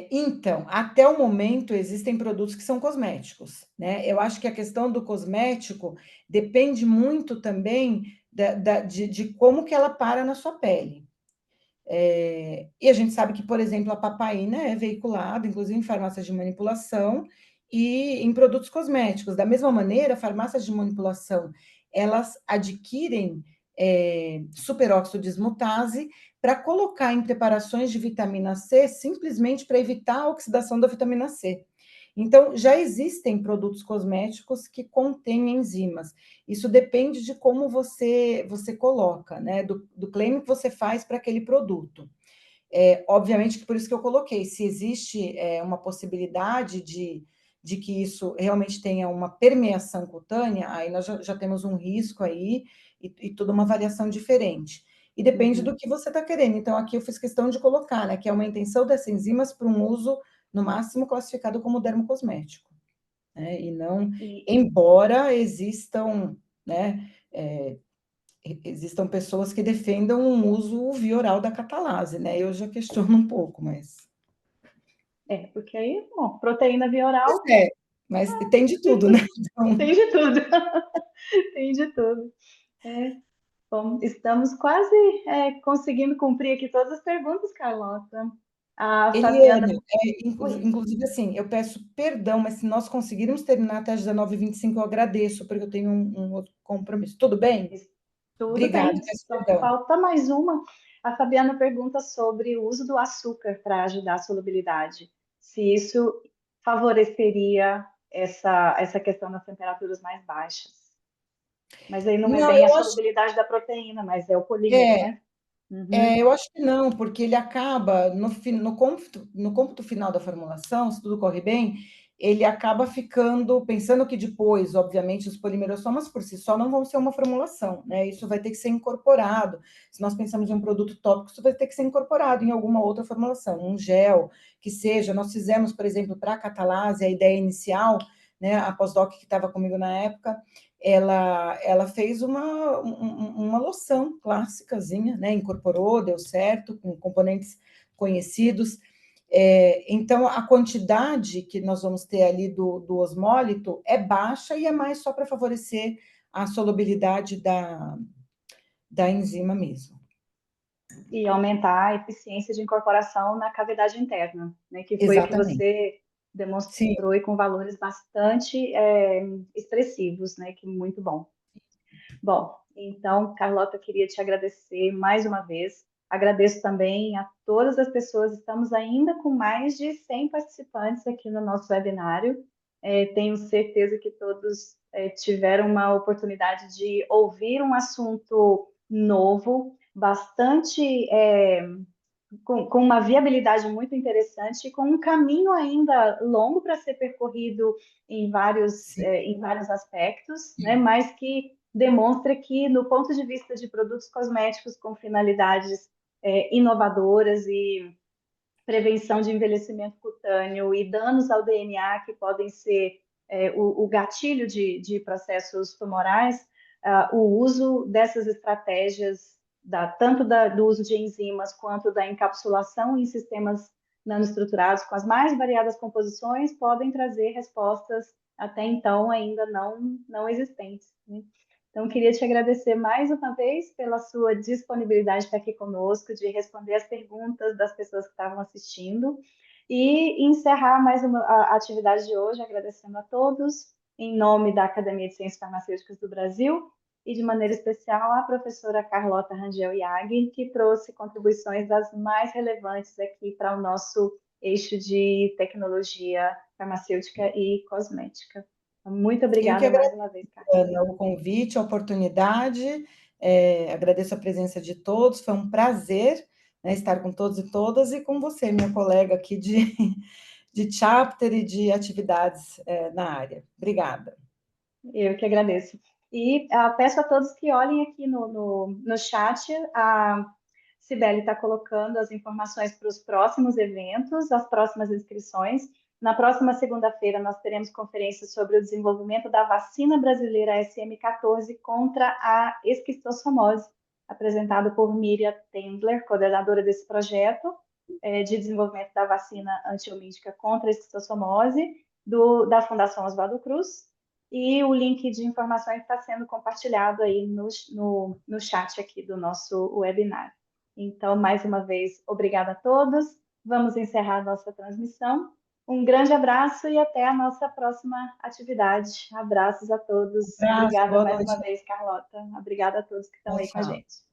S2: Então, até o momento existem produtos que são cosméticos, né? Eu acho que a questão do cosmético depende muito também de como que ela para na sua pele. E a gente sabe que, por exemplo, a papaina é veiculada, inclusive em farmácias de manipulação e em produtos cosméticos. Da mesma maneira, farmácias de manipulação, elas adquirem superóxido dismutase para colocar em preparações de vitamina C, simplesmente para evitar a oxidação da vitamina C. Então, já existem produtos cosméticos que contêm enzimas. Isso depende de como você coloca, né? Do claim que você faz para aquele produto. Obviamente que por isso que eu coloquei, se existe uma possibilidade de que isso realmente tenha uma permeação cutânea, aí nós já temos um risco aí e toda uma variação diferente. E depende do que você está querendo. Então, aqui eu fiz questão de colocar, né, que é uma intenção dessas enzimas para um uso, no máximo, classificado como dermocosmético, né? E não,
S1: E,
S2: embora existam, né, existam pessoas que defendam um uso via oral da catalase, né? Eu já questiono um pouco, mas.
S1: porque aí, bom, proteína via
S2: Pois
S1: oral
S2: é, mas tem de tudo, né?
S1: tem
S2: Então,
S1: de tudo. Tem de tudo. É, bom, estamos quase conseguindo cumprir aqui todas as perguntas, Carlota. A
S2: Eliana,
S1: Fabiana. Oi.
S2: inclusive assim, eu peço perdão, mas se nós conseguirmos terminar até às 19h25, eu agradeço, porque eu tenho um outro compromisso. Tudo bem?
S1: Tudo
S2: Obrigada,
S1: bem,
S2: peço
S1: só
S2: perdão.
S1: falta mais uma. A Fabiana pergunta sobre o uso do açúcar para ajudar a solubilidade. Se isso favoreceria essa questão das temperaturas mais baixas. Mas aí não é
S2: Não,
S1: bem a
S2: eu acho.
S1: solubilidade da proteína, mas é o polímero,
S2: É,
S1: né? Uhum.
S2: eu acho que não, porque ele acaba, no cômputo final da formulação, se tudo corre bem, ele acaba ficando, pensando que depois, obviamente, os polimerossomas por si só não vão ser uma formulação, né? Isso vai ter que ser incorporado. Se nós pensamos em um produto tópico, isso vai ter que ser incorporado em alguma outra formulação, um gel, que seja. Nós fizemos, por exemplo, para a catalase, a ideia inicial, né? A pós-doc que estava comigo na época, ela fez uma loção clássicazinha, né? Incorporou, deu certo, com componentes conhecidos. Então, a quantidade que nós vamos ter ali do osmólito é baixa e é mais só para favorecer a solubilidade da enzima mesmo.
S1: E aumentar a eficiência de incorporação na cavidade interna, né? Que foi o que
S2: Exatamente.
S1: você
S2: Sim.
S1: demonstrou e com valores bastante expressivos, né? Que muito bom. Bom, então, Carlota, eu queria te agradecer mais uma vez. Agradeço também a todas as pessoas. Estamos ainda com mais de 100 participantes aqui no nosso webinário. Tenho certeza que todos tiveram uma oportunidade de ouvir um assunto novo, bastante com uma viabilidade muito interessante e com um caminho ainda longo para ser percorrido
S2: Sim.
S1: em vários aspectos, né? Mas que demonstra que, no ponto de vista de produtos cosméticos com finalidades inovadoras e prevenção de envelhecimento cutâneo e danos ao DNA que podem ser o gatilho de processos tumorais, o uso dessas estratégias, tanto do uso de enzimas quanto da encapsulação em sistemas nanoestruturados com as mais variadas composições podem trazer respostas até então ainda não existentes, né? Então, queria te agradecer mais uma vez pela sua disponibilidade de estar aqui conosco, de responder as perguntas das pessoas que estavam assistindo e encerrar mais a atividade de hoje, agradecendo a todos, em nome da Academia de Ciências Farmacêuticas do Brasil e, de maneira especial, à professora Carlota Rangel Iag, que trouxe contribuições das mais relevantes aqui para o nosso eixo de tecnologia farmacêutica e cosmética. Muito
S2: Eu que
S1: obrigada mais uma vez, Carlota.
S2: Ana, o convite, a oportunidade, agradeço a presença de todos, foi um prazer, né, estar com todos e todas, e com você, minha colega aqui de chapter e de atividades na área. Obrigada.
S1: Eu que agradeço. E peço a todos que olhem aqui no chat, a Cibele está colocando as informações para os próximos eventos, as próximas inscrições. Na próxima segunda-feira, nós teremos conferência sobre o desenvolvimento da vacina brasileira SM14 contra a esquistossomose, apresentado por Miriam Tendler, coordenadora desse projeto de desenvolvimento da vacina antiomítica contra a esquistossomose, da Fundação Oswaldo Cruz. E o link de informações está sendo compartilhado aí no chat aqui do nosso webinar. Então, mais uma vez, obrigada a todos. Vamos encerrar a nossa transmissão. Um grande abraço e até a nossa próxima atividade. Abraços a todos.
S2: Um abraço,
S1: Obrigada
S2: boa
S1: mais uma
S2: noite.
S1: vez, Carlota. Obrigada a todos que estão
S2: Tchau,
S1: aí com a
S2: tchau.
S1: gente.